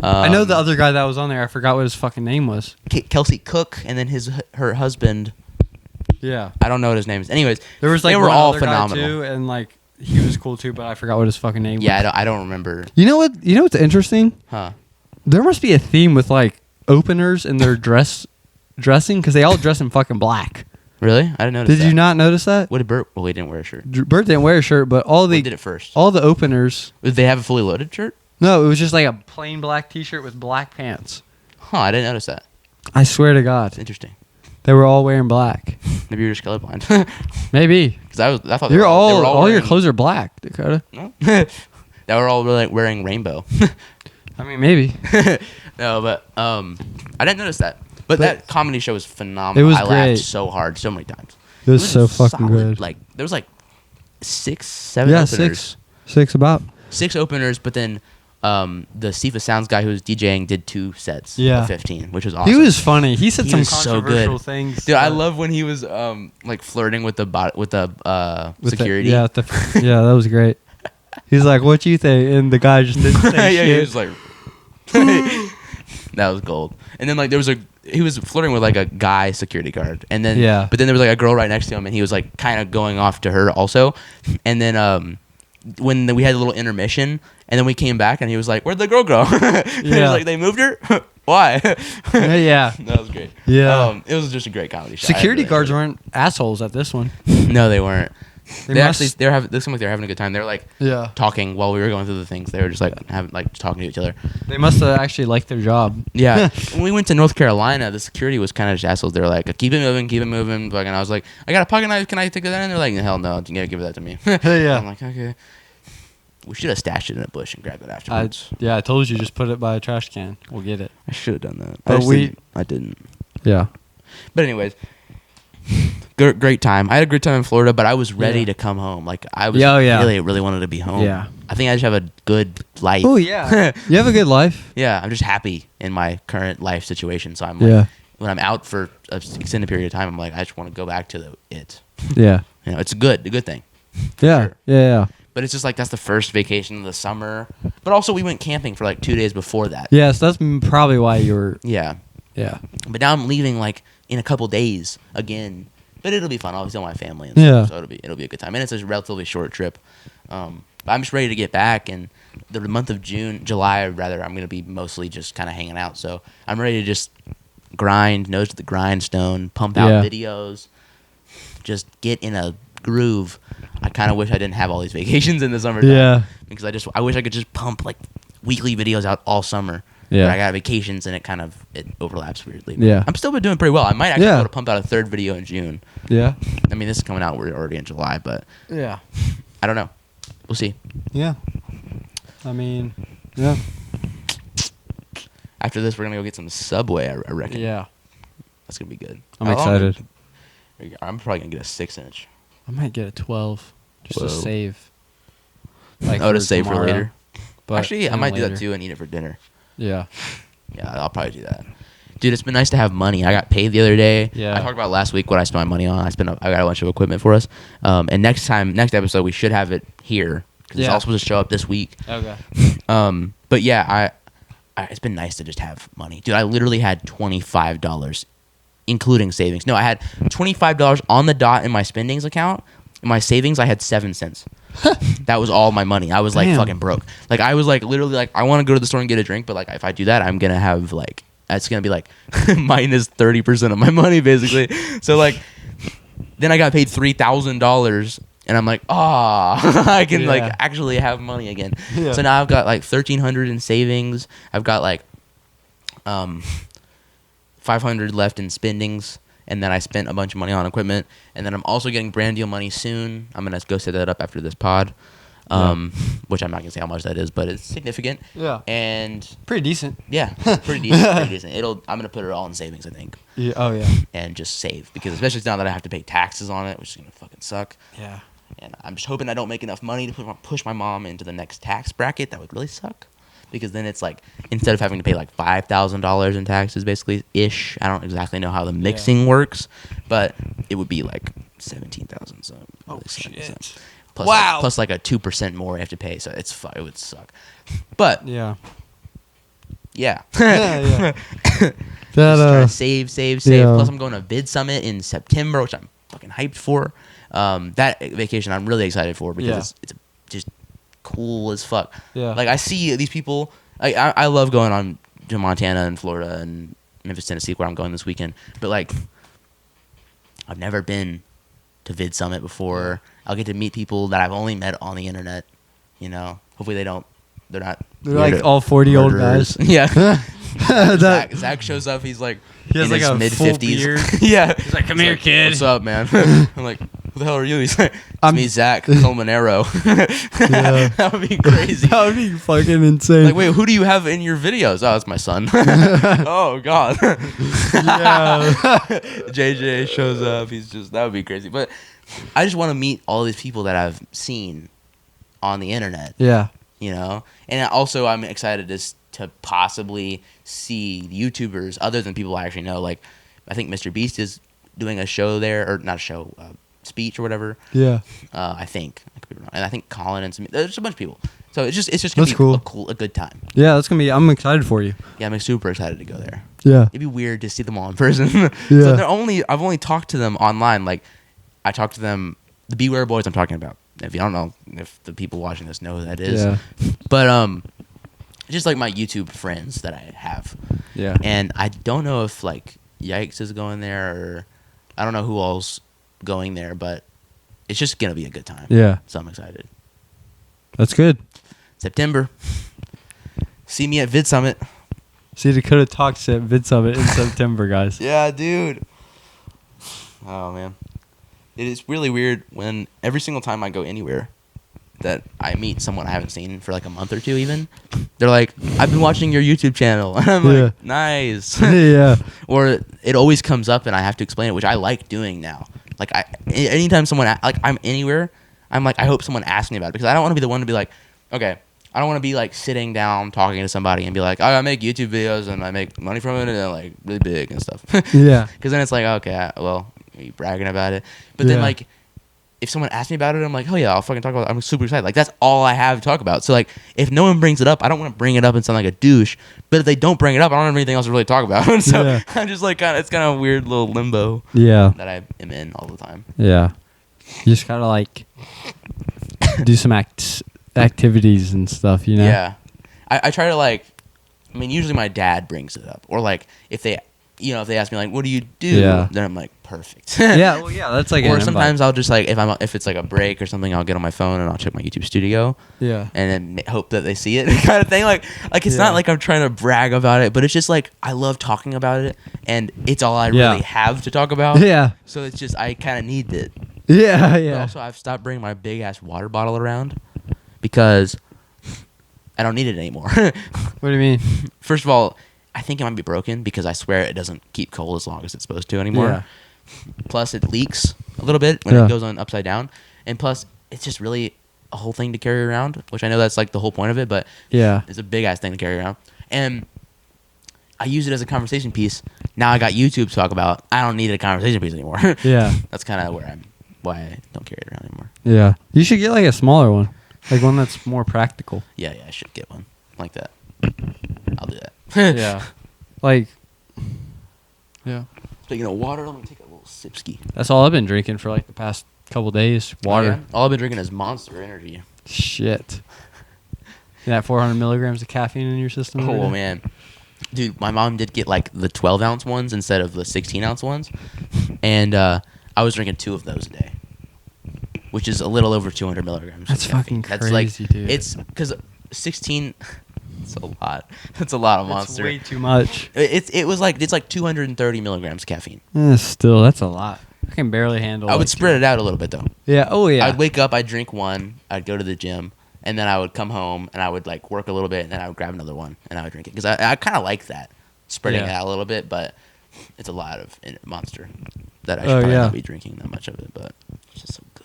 Speaker 3: I know the other guy that was on there. I forgot what his fucking name was.
Speaker 1: Kelsey Cook, and then her husband.
Speaker 3: Yeah,
Speaker 1: I don't know what his name is. Anyways,
Speaker 3: there was like
Speaker 1: they were all phenomenal
Speaker 3: too, and like he was cool too, but I forgot what his fucking name was.
Speaker 1: Yeah, I don't remember.
Speaker 3: You know what? You know what's interesting?
Speaker 1: Huh?
Speaker 3: There must be a theme with like openers in their dressing because they all dress in fucking black.
Speaker 1: Really? I didn't notice.
Speaker 3: Did you not notice that?
Speaker 1: What did Bert? Well, he didn't wear a shirt.
Speaker 3: Bert didn't wear a shirt, but
Speaker 1: What did it first?
Speaker 3: all the openers.
Speaker 1: Did they have a fully loaded shirt?
Speaker 3: No, it was just like a plain black T-shirt with black pants.
Speaker 1: Huh? I didn't notice that.
Speaker 3: I swear to God,
Speaker 1: It's interesting.
Speaker 3: they were all wearing black.
Speaker 1: Maybe you're just colorblind.
Speaker 3: Maybe
Speaker 1: Because I thought
Speaker 3: you're
Speaker 1: they were
Speaker 3: all your
Speaker 1: wearing-
Speaker 3: clothes are black, Dakota.
Speaker 1: No? They were all like wearing rainbow.
Speaker 3: I mean, maybe.
Speaker 1: No, but I didn't notice that. But that comedy show was phenomenal.
Speaker 3: It was
Speaker 1: I
Speaker 3: great.
Speaker 1: laughed so hard, so many times.
Speaker 3: It was so fucking
Speaker 1: solid.
Speaker 3: good.
Speaker 1: Like there was like 6, 7
Speaker 3: Yeah,
Speaker 1: openers.
Speaker 3: six about.
Speaker 1: 6 openers, but then the Sifa Sounds guy who was DJing did 2 sets
Speaker 3: Yeah.
Speaker 1: of 15, which was awesome.
Speaker 3: He was funny. He said
Speaker 1: He
Speaker 3: some
Speaker 1: was so
Speaker 3: controversial
Speaker 1: good.
Speaker 3: things.
Speaker 1: Dude, I
Speaker 3: but-
Speaker 1: love when he was like flirting with the
Speaker 3: with the-
Speaker 1: security.
Speaker 3: yeah, that was great. He's like, "What you think?" And the guy just didn't say
Speaker 1: yeah, he
Speaker 3: shit.
Speaker 1: was like that was gold. And then like he was flirting with like a guy security guard, and then
Speaker 3: Yeah.
Speaker 1: but then there was like a girl right next to him, and he was like kind of going off to her also. And then when we had a little intermission, and then we came back, and he was like, "Where'd the girl go?" He was
Speaker 3: Yeah.
Speaker 1: like, "They moved her." Why?
Speaker 3: Yeah.
Speaker 1: That was great.
Speaker 3: Yeah.
Speaker 1: It was just a great comedy show.
Speaker 3: Security
Speaker 1: I really
Speaker 3: guards
Speaker 1: enjoyed
Speaker 3: weren't assholes at this one.
Speaker 1: it. No, they weren't.
Speaker 3: They
Speaker 1: They
Speaker 3: must-
Speaker 1: actually this seemed like they were having a good time. They were like
Speaker 3: Yeah.
Speaker 1: talking while we were going through the things. They were just like talking to each other.
Speaker 3: They must have actually liked their job.
Speaker 1: Yeah. When we went to North Carolina, the security was kind of just assholes. They were like, keep it moving, keep it moving. And I was like, I got a pocket knife. Can I take that in? And they're like, hell no. You gotta give that to me.
Speaker 3: Yeah.
Speaker 1: I'm like, okay. We should have stashed it in a bush and grabbed it afterwards.
Speaker 3: I told you, just put it by a trash can. We'll get it.
Speaker 1: I should have done that.
Speaker 3: But
Speaker 1: I didn't.
Speaker 3: Yeah.
Speaker 1: But anyways, great time. I had a great time in Florida, but I was ready
Speaker 3: Yeah.
Speaker 1: to come home. Like I was
Speaker 3: Yeah.
Speaker 1: really wanted to be home.
Speaker 3: Yeah.
Speaker 1: I think I just have a good life.
Speaker 3: Oh yeah. You have a good life.
Speaker 1: Yeah, I'm just happy in my current life situation. So I'm like,
Speaker 3: Yeah.
Speaker 1: when I'm out for an extended period of time, I'm like, I just want to go back to it.
Speaker 3: Yeah.
Speaker 1: You know, it's a good thing.
Speaker 3: Yeah.
Speaker 1: Sure.
Speaker 3: Yeah.
Speaker 1: But it's just like that's the first vacation of the summer. But also we went camping for like 2 days before that.
Speaker 3: Yes, that's probably why you were.
Speaker 1: Yeah.
Speaker 3: Yeah.
Speaker 1: But now I'm leaving like in a couple days again. But it'll be fun. I'll tell my family and
Speaker 3: Yeah.
Speaker 1: stuff, so it'll be a good time. And it's a relatively short trip. But I'm just ready to get back, and the month of July rather, I'm gonna be mostly just kind of hanging out. So I'm ready to just grind, nose to the grindstone, pump out
Speaker 3: Yeah.
Speaker 1: videos, just get in a groove. I kind of wish I didn't have all these vacations in the summertime.
Speaker 3: Yeah.
Speaker 1: Because I wish I could just pump like weekly videos out all summer.
Speaker 3: Yeah.
Speaker 1: But I got vacations and it overlaps weirdly.
Speaker 3: Yeah.
Speaker 1: I'm still been doing pretty well. I might actually
Speaker 3: Yeah.
Speaker 1: be able to pump out a 3rd video in June.
Speaker 3: Yeah.
Speaker 1: I mean, this is coming out. We're already in July, but
Speaker 3: Yeah.
Speaker 1: I don't know. We'll see.
Speaker 3: Yeah. I mean, yeah.
Speaker 1: After this, we're gonna go get some Subway. I reckon.
Speaker 3: Yeah.
Speaker 1: That's gonna be good.
Speaker 3: I'm
Speaker 1: How long-
Speaker 3: excited.
Speaker 1: I'm probably gonna get a 6-inch.
Speaker 3: I might get a 12 just
Speaker 1: Whoa.
Speaker 3: to save. Like
Speaker 1: To save for
Speaker 3: tomorrow,
Speaker 1: later.
Speaker 3: but
Speaker 1: Actually, I
Speaker 3: then
Speaker 1: might do that
Speaker 3: later.
Speaker 1: too and eat it for dinner.
Speaker 3: Yeah.
Speaker 1: Yeah, I'll probably do that. Dude, it's been nice to have money. I got paid the other day.
Speaker 3: Yeah.
Speaker 1: I talked about last week what I spent my money on. I got a bunch of equipment for us. And next episode, we should have it here because it's
Speaker 3: Yeah.
Speaker 1: all supposed to show up this week.
Speaker 3: Okay.
Speaker 1: But yeah, it's been nice to just have money. Dude, I literally had $25, including savings. No, I had $25 on the dot in my spendings account. In my savings, I had 7 cents. That was all my money. I was like
Speaker 3: Damn.
Speaker 1: fucking broke. Like I was like literally like I want to go to the store and get a drink, but like if I do that, I'm gonna have like it's gonna be like minus 30% of my money basically. So like then I got paid $3,000. And I'm like, I can like
Speaker 3: Yeah.
Speaker 1: actually have money again.
Speaker 3: Yeah.
Speaker 1: So now I've got like $1,300 in savings. I've got like $500 left in spendings, and then I spent a bunch of money on equipment. And then I'm also getting brand deal money soon. I'm gonna go set that up after this pod, which I'm not gonna say how much that is, but it's significant.
Speaker 3: Yeah.
Speaker 1: And
Speaker 3: Pretty decent.
Speaker 1: yeah, pretty decent. Pretty decent. I'm gonna put it all in savings, I think,
Speaker 3: Yeah. Oh yeah.
Speaker 1: and just save because especially now that I have to pay taxes on it, which is gonna fucking suck.
Speaker 3: Yeah.
Speaker 1: And I'm just hoping I don't make enough money to push my mom into the next tax bracket. That would really suck. Because then it's like, instead of having to pay like $5,000 in taxes, basically, ish. I don't exactly know how the mixing works, but it would be like $17,000. So really sucks. Plus,
Speaker 3: Wow.
Speaker 1: plus like a 2% more I have to pay. So it would suck. But,
Speaker 3: Yeah.
Speaker 1: yeah.
Speaker 3: Yeah.
Speaker 1: Just trying to save.
Speaker 3: yeah.
Speaker 1: Plus, I'm going to Vid Summit in September, which I'm fucking hyped for. That vacation I'm really excited for because
Speaker 3: Yeah.
Speaker 1: it's just cool as fuck.
Speaker 3: Yeah.
Speaker 1: Like I see these people. I love going on to Montana and Florida and Memphis, Tennessee, where I'm going this weekend. But like, I've never been to Vid Summit before. I'll get to meet people that I've only met on the internet. You know, hopefully they're not.
Speaker 3: They're like all 40 old guys.
Speaker 1: Yeah. Zach shows up. He's like,
Speaker 3: he has
Speaker 1: in
Speaker 3: like
Speaker 1: his
Speaker 3: a
Speaker 1: mid-50s. Yeah.
Speaker 3: He's like, come here, kid.
Speaker 1: What's up, man? I'm like, who the hell are you? He's like, it's me, Zach Colmanero.
Speaker 3: Yeah.
Speaker 1: That would be crazy.
Speaker 3: That would be fucking insane.
Speaker 1: Like, wait, who do you have in your videos? Oh, it's my son. Oh, God.
Speaker 3: Yeah.
Speaker 1: JJ shows up. That would be crazy. But I just want to meet all these people that I've seen on the internet.
Speaker 3: Yeah.
Speaker 1: You know? And also, I'm excited to possibly see YouTubers other than people I actually know. Like, I think Mr. Beast is doing a show there, or not a show, speech or whatever.
Speaker 3: Yeah.
Speaker 1: I think. I could be wrong. And I think Colin and there's a bunch of people. So it's just gonna
Speaker 3: That's
Speaker 1: be
Speaker 3: cool.
Speaker 1: a good time.
Speaker 3: Yeah, that's gonna be. I'm excited for you.
Speaker 1: Yeah, I'm super excited to go there.
Speaker 3: Yeah.
Speaker 1: It'd be weird to see them all in person.
Speaker 3: Yeah.
Speaker 1: So I've only talked to them online. Like, I talked to them, the Beware Boys I'm talking about. If you don't know, if the people watching this know who that is.
Speaker 3: Yeah.
Speaker 1: But just like my YouTube friends that I have.
Speaker 3: Yeah.
Speaker 1: And I don't know if like Yikes is going there, or I don't know who else going there, but it's just gonna be a good time.
Speaker 3: Yeah.
Speaker 1: So I'm excited.
Speaker 3: That's good.
Speaker 1: September. See me at Vid Summit.
Speaker 3: See, Dakota Talks at Vid Summit in September, guys.
Speaker 1: Yeah, dude. Oh man, it is really weird when every single time I go anywhere that I meet someone I haven't seen for like a month or two, even they're like, "I've been watching your YouTube channel," and I'm like, "Nice."
Speaker 3: Yeah.
Speaker 1: Or it always comes up, and I have to explain it, which I like doing now. Like, anytime someone like I'm anywhere, I'm like, I hope someone asks me about it, because I don't want to be the one to be like, okay, I don't want to be like sitting down talking to somebody and be like, oh, I make YouTube videos and I make money from it and they're like really big and stuff.
Speaker 3: Yeah.
Speaker 1: Because then it's like, okay, well, are you bragging about it? But then like, if someone asks me about it, I'm like, oh yeah, I'll fucking talk about it. I'm super excited. Like, that's all I have to talk about. So like, if no one brings it up, I don't want to bring it up and sound like a douche. But if they don't bring it up, I don't have anything else to really talk about. So I'm just like, it's kind of a weird little limbo.
Speaker 3: Yeah.
Speaker 1: That I am in all the time.
Speaker 3: Yeah. You just gotta like do some activities and stuff, you know?
Speaker 1: Yeah. I try to like, I mean, usually my dad brings it up, or like if they ask me like, what do you do?
Speaker 3: Yeah.
Speaker 1: Then I'm like, perfect.
Speaker 3: Yeah, well, yeah, that's like.
Speaker 1: Or sometimes I'll just like, if it's like a break or something, I'll get on my phone and I'll check my YouTube studio.
Speaker 3: Yeah.
Speaker 1: And then hope that they see it, kind of thing. Like it's not like I'm trying to brag about it, but it's just like I love talking about it, and it's all I really have to talk about.
Speaker 3: Yeah.
Speaker 1: So it's just I kind of need it.
Speaker 3: Yeah,
Speaker 1: But
Speaker 3: yeah.
Speaker 1: also, I've stopped bringing my big ass water bottle around because I don't need it anymore.
Speaker 3: What do you mean?
Speaker 1: First of all, I think it might be broken because I swear it doesn't keep cold as long as it's supposed to anymore.
Speaker 3: Yeah.
Speaker 1: Plus, it leaks a little bit when it goes on upside down. And plus, it's just really a whole thing to carry around, which I know that's like the whole point of it, but
Speaker 3: Yeah.
Speaker 1: it's a big ass thing to carry around. And I use it as a conversation piece. Now I got YouTube to talk about. I don't need a conversation piece anymore.
Speaker 3: Yeah.
Speaker 1: That's kind of why I don't carry it around anymore.
Speaker 3: Yeah. You should get like a smaller one, like one that's more practical.
Speaker 1: Yeah, I should get one like that. I'll do that.
Speaker 3: Yeah. Like. Yeah.
Speaker 1: Speaking of water, let me take a little sipski.
Speaker 3: That's all I've been drinking for like the past couple days. Water.
Speaker 1: Oh, yeah? All I've been drinking is Monster Energy.
Speaker 3: Shit. That 400 milligrams of caffeine in your system. every
Speaker 1: Oh
Speaker 3: day?
Speaker 1: man, dude, my mom did get like the 12-ounce ones instead of the 16-ounce ones, and I was drinking 2 of those a day, which is a little over 200 milligrams.
Speaker 3: That's
Speaker 1: of caffeine.
Speaker 3: fucking
Speaker 1: That's like,
Speaker 3: crazy, dude.
Speaker 1: It's because 16. It's a lot. That's a lot of
Speaker 3: That's
Speaker 1: Monster.
Speaker 3: way too much.
Speaker 1: It's like 230 milligrams caffeine.
Speaker 3: Still, that's a lot. I can barely handle.
Speaker 1: I would spread it out a little bit though.
Speaker 3: Yeah. Oh yeah.
Speaker 1: I'd wake up, I'd drink one, I'd go to the gym, and then I would come home and I would like work a little bit, and then I would grab another one and I would drink it because I kind of like that, spreading it out a little bit, but it's a lot of Monster that I should probably not be drinking that much of it, but it's just so good.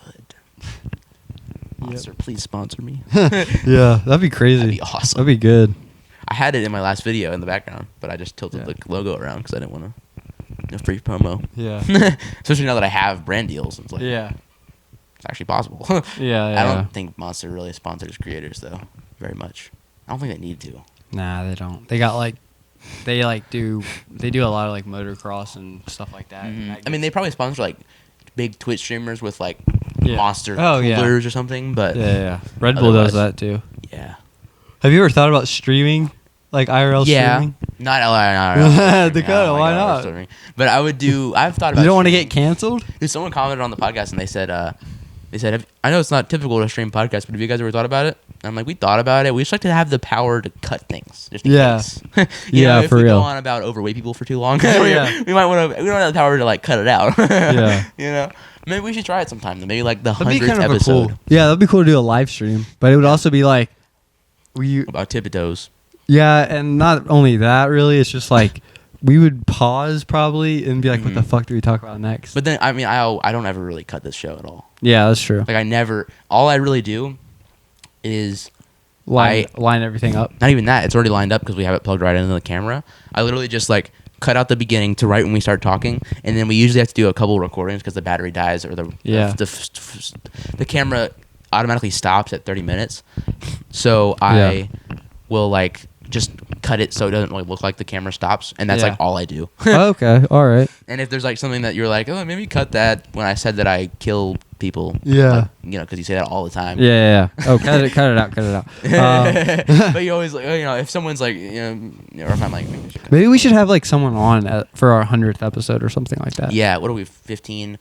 Speaker 1: Monster, please sponsor me.
Speaker 3: Yeah, that'd be crazy.
Speaker 1: That'd be awesome.
Speaker 3: That'd be good.
Speaker 1: I had it in my last video in the background, but I just tilted the logo around because I didn't want to free promo.
Speaker 3: Yeah.
Speaker 1: Especially now that I have brand deals, it's like it's actually possible.
Speaker 3: Yeah.
Speaker 1: I don't think Monster really sponsors creators though very much. I don't think they need to.
Speaker 3: Nah, they don't. They got like, they do a lot of like motocross and stuff like that.
Speaker 1: Mm-hmm. I mean, they probably sponsor like big Twitch streamers with like
Speaker 3: Yeah.
Speaker 1: Monster
Speaker 3: Oh, yeah.
Speaker 1: coolers or something, but
Speaker 3: Yeah. Red Bull does
Speaker 1: otherwise-
Speaker 3: that too.
Speaker 1: yeah.
Speaker 3: Have you ever thought about streaming like IRL streaming?
Speaker 1: Not IRL.
Speaker 3: Dakota, why not?
Speaker 1: Streaming. But I would do. I've thought about.
Speaker 3: You don't want to get canceled?
Speaker 1: Dude, someone commented on the podcast and they said, I know it's not typical to stream podcasts, but have you guys ever thought about it? And I'm like, we thought about it. We just like to have the power to cut things, just in case. You know, if
Speaker 3: for
Speaker 1: we
Speaker 3: real.
Speaker 1: go on about overweight people for too long,
Speaker 3: Yeah.
Speaker 1: we might want to. We don't have the power to like cut it out.
Speaker 3: Yeah.
Speaker 1: You know, maybe we should try it sometime. Maybe like the
Speaker 3: That'd be
Speaker 1: 100th
Speaker 3: kind of
Speaker 1: episode
Speaker 3: cool. Yeah, that'd be cool to do a live stream, but it would also be like,
Speaker 1: about tippy-toes.
Speaker 3: Yeah, and not only that, really, it's just like we would pause probably and be like, "What the fuck do we talk about next?"
Speaker 1: But then, I mean, I don't ever really cut this show at all.
Speaker 3: Yeah, that's true.
Speaker 1: Like I never. All I really do is
Speaker 3: Line everything up.
Speaker 1: not even that. It's already lined up because we have it plugged right into the camera. I literally just like cut out the beginning to right when we start talking, and then we usually have to do a couple recordings because the battery dies or the camera automatically stops at 30 minutes. So I will like just cut it so it doesn't like look like the camera stops, and that's like all I do.
Speaker 3: Okay, all right.
Speaker 1: And if there's like something that you're like, oh, maybe cut that when I said that I kill people.
Speaker 3: Yeah.
Speaker 1: Like, you know, because you say that all the time.
Speaker 3: Yeah. Oh, cut it out.
Speaker 1: But you always like, you know, if someone's like, you know, or if I'm like,
Speaker 3: Maybe we should have like someone on for our 100th episode or something like that.
Speaker 1: yeah, what are we, 15?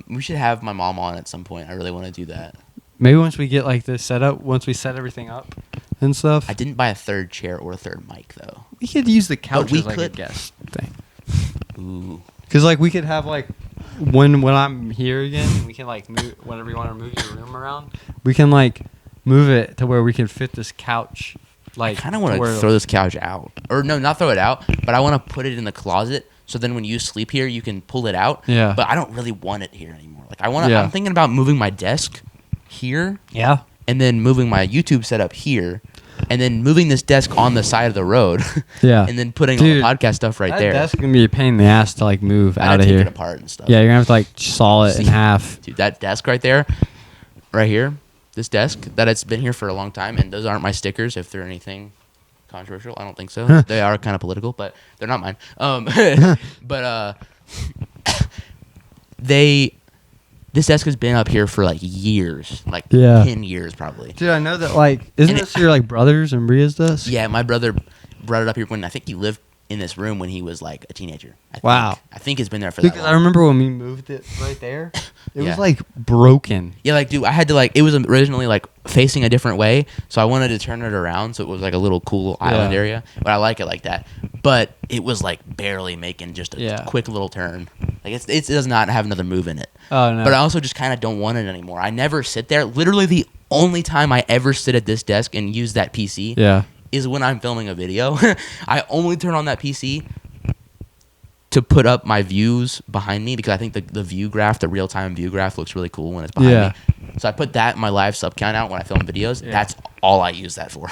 Speaker 1: We should have my mom on at some point. I really want to do that.
Speaker 3: Maybe once we get like this set up, once we set everything up and stuff.
Speaker 1: I didn't buy a third chair or a third mic though.
Speaker 3: We could use the couch
Speaker 1: we
Speaker 3: as like a
Speaker 1: could-
Speaker 3: guest thing.
Speaker 1: Ooh.
Speaker 3: Because like we could have like when I'm here again, we can like move whenever you want to move your room around. We can like move it to where we can fit this couch. Like
Speaker 1: I kind of want to throw this couch out, or no, not throw it out, but I want to put it in the closet. So then when you sleep here, you can pull it out.
Speaker 3: Yeah.
Speaker 1: But I don't really want it here anymore. Like I want to.
Speaker 3: Yeah.
Speaker 1: I'm thinking about moving my desk here,
Speaker 3: Yeah.
Speaker 1: and then moving my YouTube setup here, and then moving this desk on the side of the road.
Speaker 3: Yeah.
Speaker 1: And then putting
Speaker 3: Dude,
Speaker 1: all the podcast stuff right
Speaker 3: that
Speaker 1: there.
Speaker 3: That's gonna be a pain in the ass to like move
Speaker 1: I
Speaker 3: out
Speaker 1: gotta
Speaker 3: of
Speaker 1: take
Speaker 3: here.
Speaker 1: it apart and stuff.
Speaker 3: Yeah, you're gonna have to like saw it in
Speaker 1: See?
Speaker 3: half.
Speaker 1: Dude, that desk right there, right here, this desk, that it's been here for a long time, and those aren't my stickers if they're anything controversial. I don't think so. They are kind of political, but they're not mine. But this desk has been up here for like years, like 10 years probably.
Speaker 3: Dude, I know that like isn't
Speaker 1: And
Speaker 3: this your like brothers and Bria's desk?
Speaker 1: Yeah, my brother brought it up here when I think he lived in this room when he was like a teenager.
Speaker 3: Wow.
Speaker 1: I think it's been there for that
Speaker 3: Because
Speaker 1: long.
Speaker 3: I remember when we moved it right there, it
Speaker 1: Yeah.
Speaker 3: was like broken.
Speaker 1: Yeah, like, dude, I had to, like, it was originally, like, facing a different way, so I wanted to turn it around so it was, like, a little cool island area, but I like it like that. But it was, like, barely making just a quick little turn. Like, it does not have another move in it.
Speaker 3: Oh, no.
Speaker 1: But I also just kind of don't want it anymore. I never sit there. Literally the only time I ever sit at this desk and use that PC is when I'm filming a video. I only turn on that PC to put up my views behind me because I think the view graph, the real-time view graph looks really cool when it's behind me. So I put that in my live sub count out when I film videos. Yeah. That's all I use that for.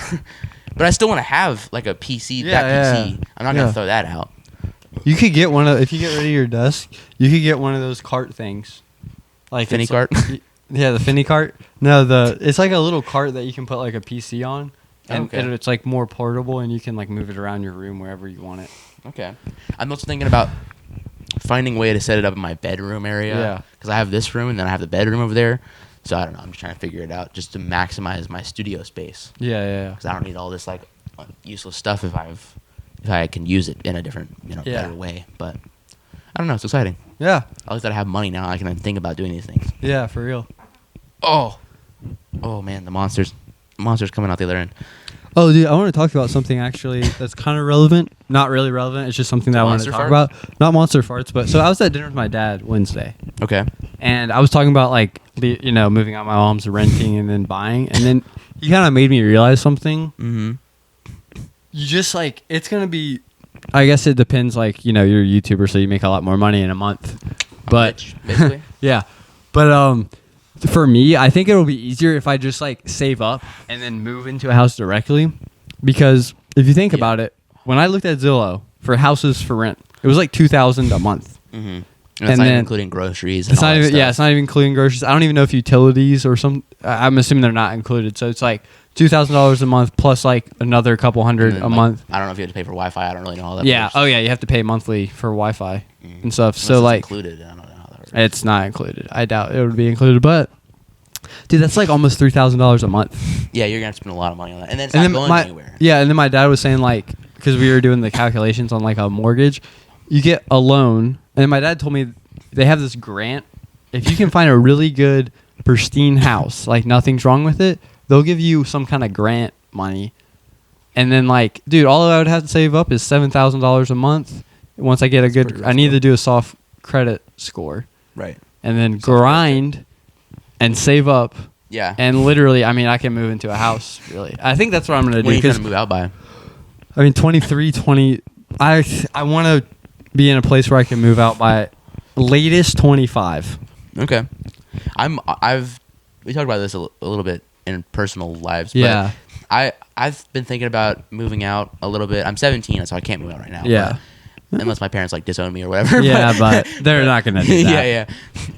Speaker 1: But I still want to have like a PC, PC. I'm not going to throw that out.
Speaker 3: You could get one of, if you get rid of your desk, you could get one of those cart things. Like
Speaker 1: Finny cart?
Speaker 3: Yeah, the Finny cart. No, it's like a little cart that you can put like a PC on. And it's like more portable and you can like move it around your room wherever you want it.
Speaker 1: Okay. I'm also thinking about finding a way to set it up in my bedroom area.
Speaker 3: Yeah.
Speaker 1: Because I have this room and then I have the bedroom over there. So I don't know. I'm just trying to figure it out just to maximize my studio space.
Speaker 3: Yeah.
Speaker 1: Because I don't need all this like useless stuff if I can use it in a different, better way. But I don't know. It's exciting.
Speaker 3: Yeah.
Speaker 1: At least that I have money now. I can then think about doing these things.
Speaker 3: Yeah, for real.
Speaker 1: Oh man, the monsters coming out the other end.
Speaker 3: Oh, dude, I want to talk about something actually that's kind of relevant. Not really relevant. It's just something that I wanted to talk about. Not monster farts, but so I was at dinner with my dad Wednesday.
Speaker 1: Okay.
Speaker 3: And I was talking about like moving out my mom's, renting, and then buying. And then he kind of made me realize something.
Speaker 1: Mm-hmm.
Speaker 3: You just like it's gonna be. I guess it depends. Like you're a YouTuber, so you make a lot more money in a month. But
Speaker 1: rich, basically.
Speaker 3: yeah, but for me, I think it'll be easier if I just like save up and then move into a house directly. Because if you think about it, when I looked at Zillow for houses for rent, it was like $2,000 a month.
Speaker 1: Mm-hmm. And it's not even including groceries.
Speaker 3: It's not even. Yeah, it's not even including groceries. I don't even know if utilities or some. I'm assuming they're not included. So it's like $2,000 a month plus like another couple hundred a month.
Speaker 1: I don't know if you have to pay for Wi-Fi. I don't really know how that
Speaker 3: Yeah.
Speaker 1: works.
Speaker 3: Oh yeah, you have to pay monthly for Wi-Fi and stuff.
Speaker 1: Unless
Speaker 3: so
Speaker 1: it's
Speaker 3: like
Speaker 1: included. I don't know how that works.
Speaker 3: it's not included. I doubt it would be included, but Dude, that's like almost $3,000 a month.
Speaker 1: Yeah, you're gonna have to spend a lot of money on that, and then it's not going anywhere.
Speaker 3: Yeah, and then my dad was saying like, because we were doing the calculations on like a mortgage, you get a loan, and my dad told me they have this grant. If you can find a really good, pristine house, like nothing's wrong with it, they'll give you some kind of grant money. And then like, dude, all I would have to save up is $7,000 a month. Once I get a good, I need to do a soft credit score.
Speaker 1: Right.
Speaker 3: And then grind and save up.
Speaker 1: Yeah.
Speaker 3: And literally, I mean, I can move into a house, really. I think that's what I'm going to do.
Speaker 1: When are you trying to move out by?
Speaker 3: I mean, 23, 20. I want to be in a place where I can move out by latest 25.
Speaker 1: Okay. We talked about this a little bit in personal lives.
Speaker 3: Yeah.
Speaker 1: But I've been thinking about moving out a little bit. I'm 17, so I can't move out right now.
Speaker 3: Yeah.
Speaker 1: Unless my parents like disown me or whatever.
Speaker 3: Yeah, but they're not gonna do that.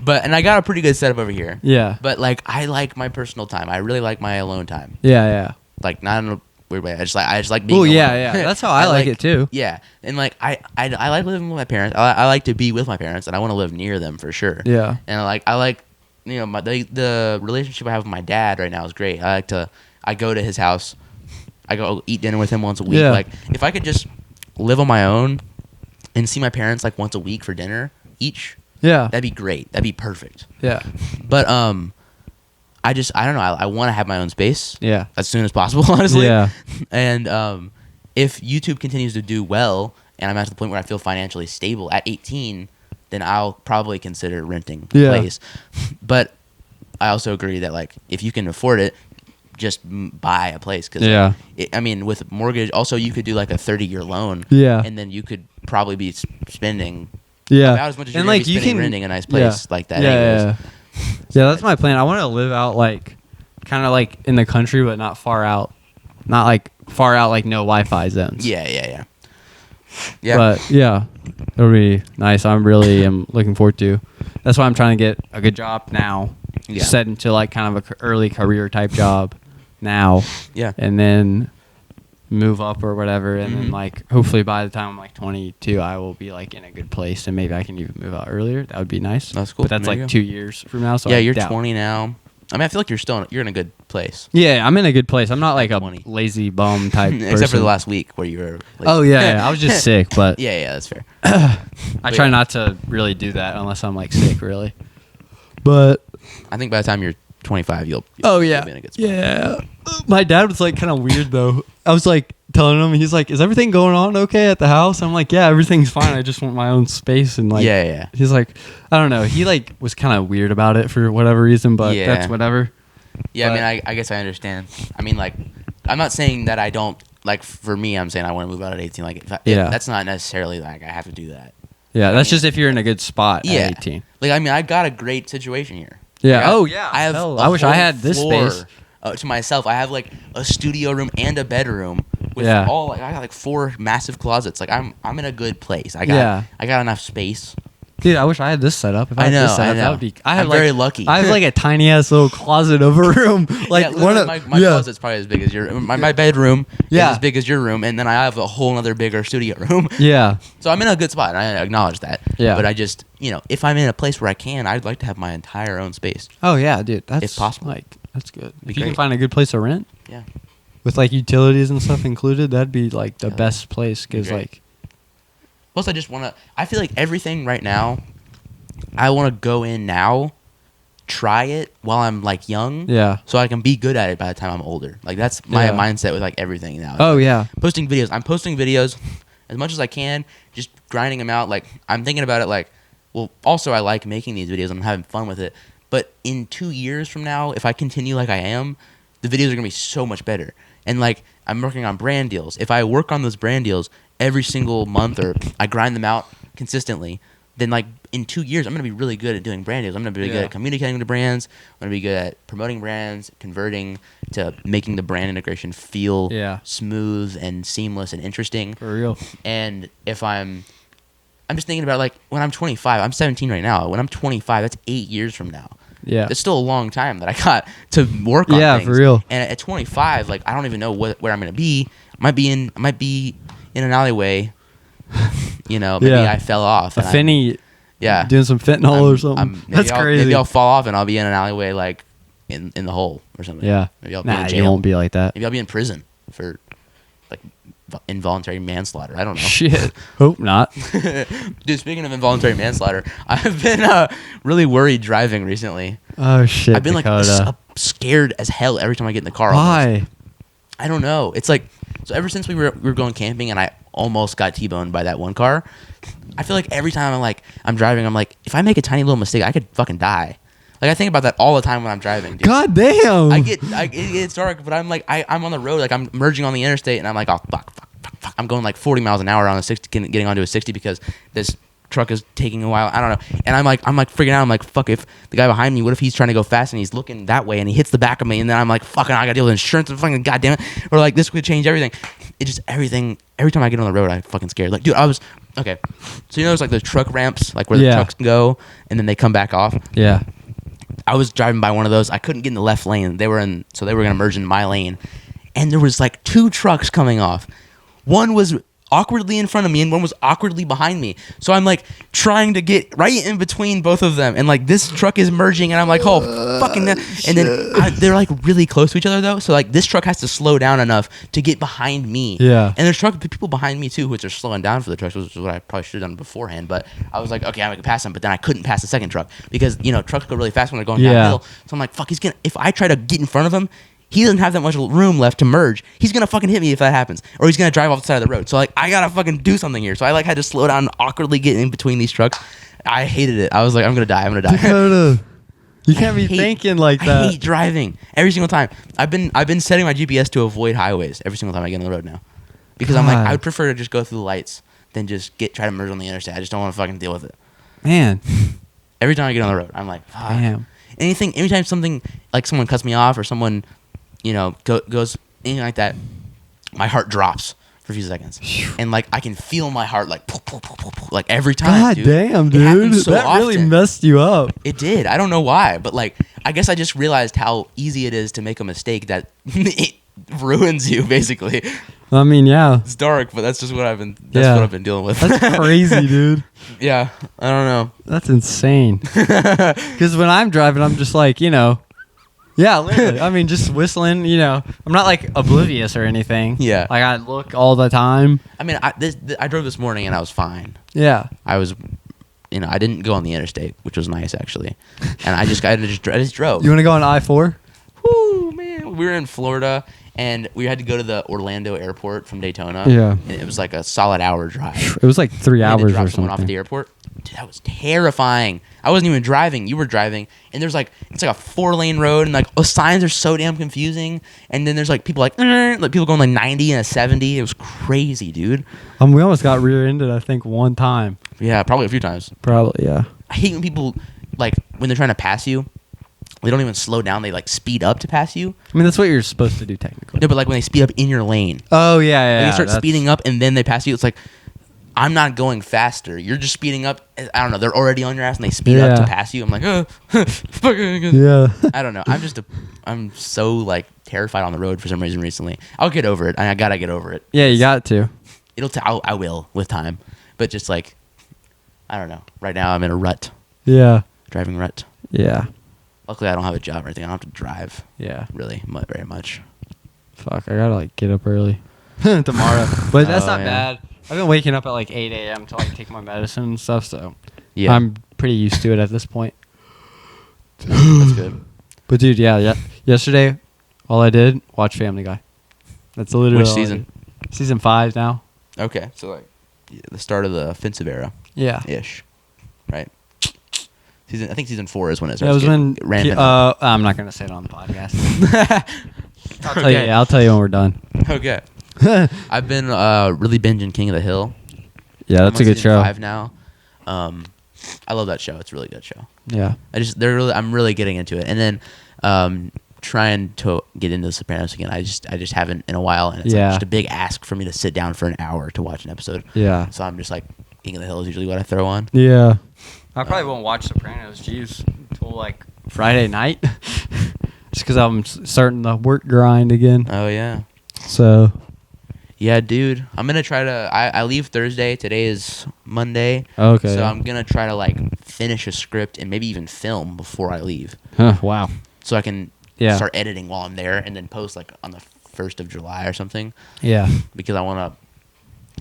Speaker 1: Yeah. And I got a pretty good setup over here.
Speaker 3: Yeah.
Speaker 1: But like, I like my personal time. I really like my alone time.
Speaker 3: Yeah.
Speaker 1: Like, not in a weird way. I just like being.
Speaker 3: Oh
Speaker 1: alone.
Speaker 3: yeah. That's how I like it too.
Speaker 1: Yeah, and like I like living with my parents. I like to be with my parents, and I want to live near them for sure.
Speaker 3: Yeah.
Speaker 1: And I like the relationship I have with my dad right now is great. I go to his house. I go eat dinner with him once a week.
Speaker 3: Yeah.
Speaker 1: Like, if I could just live on my own and see my parents like once a week for dinner each,
Speaker 3: Yeah.
Speaker 1: that'd be great. That'd be perfect.
Speaker 3: Yeah.
Speaker 1: But I don't know. I want to have my own space.
Speaker 3: Yeah.
Speaker 1: As soon as possible, honestly.
Speaker 3: Yeah.
Speaker 1: And if YouTube continues to do well, and I'm at the point where I feel financially stable at 18, then I'll probably consider renting a place. But I also agree that like if you can afford it, just buy a place. Cause I mean, with mortgage, also you could do like a 30-year loan.
Speaker 3: Yeah.
Speaker 1: And then you could probably be spending
Speaker 3: Yeah.
Speaker 1: about as much as you're
Speaker 3: and
Speaker 1: gonna
Speaker 3: like
Speaker 1: be
Speaker 3: you
Speaker 1: spending
Speaker 3: can
Speaker 1: renting a nice place like that.
Speaker 3: Yeah. Yeah, that's my plan. I want to live out like kind of like in the country, but not far out. Not like far out, like no Wi-Fi zones.
Speaker 1: Yeah.
Speaker 3: But yeah, it'll be nice. I really am looking forward to. That's why I'm trying to get a good job now.
Speaker 1: Yeah.
Speaker 3: Set into like kind of a early career type job now.
Speaker 1: Yeah.
Speaker 3: And then move up or whatever, and
Speaker 1: Mm-hmm.
Speaker 3: then like hopefully by the time I'm like 22, I will be like in a good place, and maybe I can even move out earlier. That would be nice.
Speaker 1: That's cool.
Speaker 3: But that's
Speaker 1: There you
Speaker 3: like
Speaker 1: go.
Speaker 3: 2 years from now. So
Speaker 1: Yeah,
Speaker 3: I
Speaker 1: you're
Speaker 3: doubt.
Speaker 1: 20 now. I mean, I feel like you're in a good place.
Speaker 3: Yeah, I'm in a good place. I'm not like a
Speaker 1: 20.
Speaker 3: lazy bum type
Speaker 1: Except for
Speaker 3: person.
Speaker 1: the last week where you were like,
Speaker 3: Oh yeah, I was just sick, but
Speaker 1: yeah, that's fair.
Speaker 3: I try not to really do that unless I'm like sick, really. But
Speaker 1: I think by the time you're 25, you'll be in a good spot.
Speaker 3: yeah. My dad was like kind of weird though. I was like telling him, he's like, "Is everything going on okay at the house?" I'm like, "Yeah, everything's fine. I just want my own space." And like,
Speaker 1: Yeah.
Speaker 3: He's like, I don't know. He like was kind of weird about it for whatever reason, but
Speaker 1: Yeah.
Speaker 3: that's whatever.
Speaker 1: Yeah,
Speaker 3: But-
Speaker 1: I mean, I guess I understand. I mean, like, I'm not saying that I don't, like, for me, I'm saying I want to move out at 18. Like, that's not necessarily, like, I have to do that.
Speaker 3: Yeah, that's
Speaker 1: mean-
Speaker 3: just if you're in a good spot
Speaker 1: Yeah.
Speaker 3: at 18.
Speaker 1: Like, I mean, I got a great situation here.
Speaker 3: Yeah.
Speaker 1: Like,
Speaker 3: Oh, yeah.
Speaker 1: I have.
Speaker 3: Hell,
Speaker 1: a
Speaker 3: I wish I
Speaker 1: whole
Speaker 3: had this
Speaker 1: floor,
Speaker 3: space.
Speaker 1: to myself. I have like a studio room and a bedroom with
Speaker 3: Yeah.
Speaker 1: I got like 4 massive closets. Like I'm in a good place. I got enough space.
Speaker 3: Dude, I wish I had this set up. If I had this set up, that would be.
Speaker 1: I'm very lucky.
Speaker 3: I have like a tiny ass little closet of a room. Like
Speaker 1: yeah,
Speaker 3: one of
Speaker 1: my closet's probably as big as your my bedroom
Speaker 3: Yeah.
Speaker 1: is as big as your room, and then I have a whole other bigger studio room.
Speaker 3: Yeah.
Speaker 1: So I'm in a good spot, and I acknowledge that.
Speaker 3: Yeah.
Speaker 1: But I just, if I'm in a place where I can, I'd like to have my entire own space.
Speaker 3: Oh yeah, dude. That's
Speaker 1: If possible.
Speaker 3: Like that's good.
Speaker 1: Be
Speaker 3: If you can
Speaker 1: great.
Speaker 3: find a good place to rent
Speaker 1: Yeah.
Speaker 3: with like utilities and stuff included, that'd be like the
Speaker 1: Yeah.
Speaker 3: best place because
Speaker 1: great.
Speaker 3: like
Speaker 1: Plus, I feel like everything right now, I want to go in now, try it while I'm like young.
Speaker 3: yeah.
Speaker 1: So I can be good at it by the time I'm older. Like that's my
Speaker 3: Yeah.
Speaker 1: mindset with like everything now.
Speaker 3: Oh yeah.
Speaker 1: Posting videos. I'm posting videos as much as I can, just grinding them out. Like I'm thinking about it like, well, also I like making these videos. I'm having fun with it. But in 2 years from now, if I continue like I am, the videos are gonna be so much better. And like I'm working on brand deals. If I work on those brand deals every single month or I grind them out consistently, then like in 2 years I'm gonna be really good at doing brand deals. I'm gonna be really good at communicating to brands. I'm gonna be good at promoting brands, converting to making the brand integration feel smooth and seamless and interesting.
Speaker 3: For real.
Speaker 1: And if I'm just thinking about like when I'm 25, I'm 17 right now. When I'm 25, that's 8 years from now.
Speaker 3: Yeah.
Speaker 1: That's still a long time that I got to work on
Speaker 3: Yeah,
Speaker 1: things.
Speaker 3: for real.
Speaker 1: And at 25, like I don't even know where I'm gonna be. I might be in an alleyway. Maybe
Speaker 3: Yeah.
Speaker 1: I fell off.
Speaker 3: A
Speaker 1: and
Speaker 3: Finney
Speaker 1: yeah.
Speaker 3: doing some fentanyl or something. That's crazy.
Speaker 1: Maybe I'll fall off and I'll be in an alleyway like in the hole or something.
Speaker 3: Yeah.
Speaker 1: Maybe I'll be in
Speaker 3: Nah,
Speaker 1: jail.
Speaker 3: you won't be like that.
Speaker 1: Maybe I'll be in prison for like involuntary manslaughter. I don't know.
Speaker 3: Shit. Hope not.
Speaker 1: Dude, speaking of involuntary manslaughter, I've been really worried driving recently.
Speaker 3: Oh shit.
Speaker 1: I've been like scared as hell every time I get in the car.
Speaker 3: Why?
Speaker 1: Almost. I don't know. It's like, so ever since we were going camping and I almost got T-boned by that one car, I feel like every time I'm driving, I'm like, if I make a tiny little mistake, I could fucking die. Like I think about that all the time when I'm driving. Dude.
Speaker 3: God damn.
Speaker 1: It gets dark, but I'm like, I'm on the road, like I'm merging on the interstate, and I'm like, oh fuck. I'm going like 40 miles an hour on a 60, getting onto a 60 because this truck is taking a while. I don't know, and I'm like freaking out. I'm like, fuck, if the guy behind me, what if he's trying to go fast and he's looking that way and he hits the back of me, and then I'm like, fucking, I gotta deal with insurance and fucking goddamn it, or like this could change everything. It just everything. Every time I get on the road, I'm fucking scared. Like, dude, I was okay. So there's like those truck ramps, like where the trucks go and then they come back off.
Speaker 3: Yeah.
Speaker 1: I was driving by one of those. I couldn't get in the left lane. They were gonna merge in my lane, and there was like 2 trucks coming off. One was awkwardly in front of me, and one was awkwardly behind me. So I'm like trying to get right in between both of them, and like this truck is merging, and I'm like, oh fucking! And then they're like really close to each other though. So like this truck has to slow down enough to get behind me.
Speaker 3: Yeah.
Speaker 1: And there's people behind me too, which are slowing down for the trucks, which is what I probably should have done beforehand. But I was like, okay, I'm gonna pass them, but then I couldn't pass the second truck because trucks go really fast when they're going downhill. So I'm like, fuck, if I try to get in front of him, he doesn't have that much room left to merge. He's gonna fucking hit me if that happens, or he's gonna drive off the side of the road. So like, I gotta fucking do something here. So I like had to slow down and awkwardly get in between these trucks. I hated it. I was like, I'm gonna die.
Speaker 3: You can't be thinking like that.
Speaker 1: I hate driving every single time. I've been setting my GPS to avoid highways every single time I get on the road now, because I'm like, I would prefer to just go through the lights than just try to merge on the interstate. I just don't want to fucking deal with it.
Speaker 3: Man.
Speaker 1: Every time I get on the road, I'm like, fuck.
Speaker 3: Damn.
Speaker 1: Anytime something like someone cuts me off or someone goes anything like that, my heart drops for a few seconds, and like I can feel my heart like like every time.
Speaker 3: God damn, dude,
Speaker 1: it happens so
Speaker 3: that
Speaker 1: often.
Speaker 3: really messed you up.
Speaker 1: It did. I don't know why, but like I guess I just realized how easy it is to make a mistake that it ruins you. Basically,
Speaker 3: I mean, yeah,
Speaker 1: it's dark, but that's just what I've been. That's what I've been dealing with.
Speaker 3: That's crazy, dude.
Speaker 1: Yeah, I don't know.
Speaker 3: That's insane. Because when I'm driving, I'm just like, yeah, literally. I mean, just whistling, I'm not like oblivious or anything.
Speaker 1: Yeah.
Speaker 3: Like I look all the time.
Speaker 1: I mean, I drove this morning and I was fine.
Speaker 3: Yeah.
Speaker 1: I was, I didn't go on the interstate, which was nice actually, and I just drove.
Speaker 3: You want to go on I-4?
Speaker 1: Woo, man! We were in Florida and we had to go to the Orlando airport from Daytona.
Speaker 3: Yeah.
Speaker 1: And it was like a solid hour drive.
Speaker 3: It was like 3 hours
Speaker 1: to drop
Speaker 3: or
Speaker 1: someone off at
Speaker 3: something.
Speaker 1: the airport. Dude, that was terrifying. I wasn't even driving. You were driving, and there's like it's like a 4-lane road, and like the signs are so damn confusing. And then there's like people like people going like 90 and a 70. It was crazy, dude.
Speaker 3: We almost got rear-ended, I think, one time.
Speaker 1: Yeah, probably a few times.
Speaker 3: Probably, yeah.
Speaker 1: I hate when people like when they're trying to pass you, they don't even slow down. They like speed up to pass you.
Speaker 3: I mean, that's what you're supposed to do technically.
Speaker 1: No, but like when they speed up in your lane.
Speaker 3: Oh yeah.
Speaker 1: Like they start speeding up and then they pass you. It's like I'm not going faster. You're just speeding up. I don't know. They're already on your ass and they speed up to pass you. I'm like,
Speaker 3: yeah.
Speaker 1: I don't know. I'm so like terrified on the road for some reason recently. I'll get over it. I gotta get over it.
Speaker 3: Yeah, you got to.
Speaker 1: I will with time, but just like I don't know. Right now I'm in a rut.
Speaker 3: Yeah.
Speaker 1: Driving rut.
Speaker 3: Yeah.
Speaker 1: Luckily I don't have a job or anything. I don't have to drive.
Speaker 3: Yeah.
Speaker 1: Really, very much.
Speaker 3: Fuck, I gotta like get up early tomorrow, but that's not
Speaker 1: yeah.
Speaker 3: bad. I've been waking up at like 8 a.m. to like take my medicine and stuff, so
Speaker 1: Yeah,
Speaker 3: I'm pretty used to it at this point.
Speaker 1: that's good.
Speaker 3: But dude, yeah. Yesterday, all I did watch Family Guy. That's literally
Speaker 1: Which
Speaker 3: all I
Speaker 1: season?
Speaker 3: did. Season 5 now.
Speaker 1: Okay, so like the start of the offensive era
Speaker 3: Yeah.
Speaker 1: ish, right? I think season 4 is when it
Speaker 3: That was
Speaker 1: starts.
Speaker 3: when.
Speaker 1: Rampant up.
Speaker 3: I'm not gonna say it on the podcast. I'll tell you when we're done.
Speaker 1: Okay. I've been really binging King of the Hill.
Speaker 3: Yeah, that's
Speaker 1: I'm
Speaker 3: a
Speaker 1: on
Speaker 3: good
Speaker 1: season
Speaker 3: show.
Speaker 1: 5 now. I love that show. It's a really good show.
Speaker 3: Yeah.
Speaker 1: I'm really getting into it, and then trying to get into The Sopranos again. I just haven't in a while, and it's like just a big ask for me to sit down for an hour to watch an episode.
Speaker 3: Yeah.
Speaker 1: So I'm just like King of the Hill is usually what I throw on.
Speaker 3: Yeah. I probably won't watch Sopranos, until like Friday night, just because I'm starting the work grind again.
Speaker 1: Oh yeah.
Speaker 3: So.
Speaker 1: Yeah, dude. I'm gonna try to. I leave Thursday. Today is Monday.
Speaker 3: Okay.
Speaker 1: So I'm gonna try to like finish a script and maybe even film before I leave.
Speaker 3: Huh, wow.
Speaker 1: So I can start editing while I'm there, and then post like on the 1st of July or something.
Speaker 3: Yeah.
Speaker 1: Because I want to.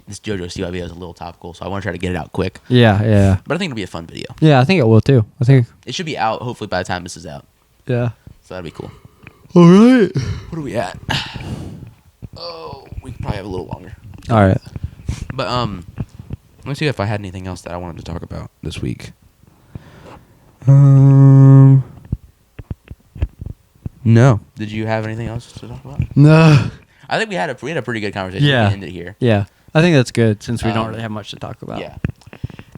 Speaker 1: This JoJo Siwa video is a little topical, so I want to try to get it out quick.
Speaker 3: Yeah.
Speaker 1: But I think it'll be a fun video.
Speaker 3: Yeah, I think it will too. I think
Speaker 1: It should be out hopefully by the time this is out.
Speaker 3: Yeah.
Speaker 1: So that'd be cool.
Speaker 3: All right.
Speaker 1: What are we at? Oh, we could probably have a little longer.
Speaker 3: All right.
Speaker 1: But let's see if I had anything else that I wanted to talk about this week. No. Did you have anything else to talk about?
Speaker 3: No.
Speaker 1: I think we had a pretty good conversation.
Speaker 3: Yeah.
Speaker 1: We ended here.
Speaker 3: Yeah. I think that's good since we don't really have much to talk about.
Speaker 1: Yeah.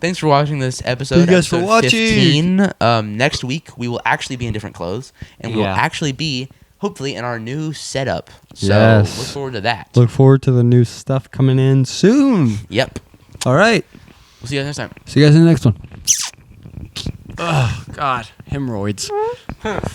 Speaker 1: Thanks for watching this episode.
Speaker 3: Thank you guys for
Speaker 1: episode
Speaker 3: watching.
Speaker 1: 15. Next week we will actually be in different clothes, and we will actually be hopefully in our new setup. So look forward to that.
Speaker 3: Look forward to the new stuff coming in soon.
Speaker 1: Yep.
Speaker 3: All right.
Speaker 1: We'll see you guys next time.
Speaker 3: See you guys in the next one. Oh God, hemorrhoids.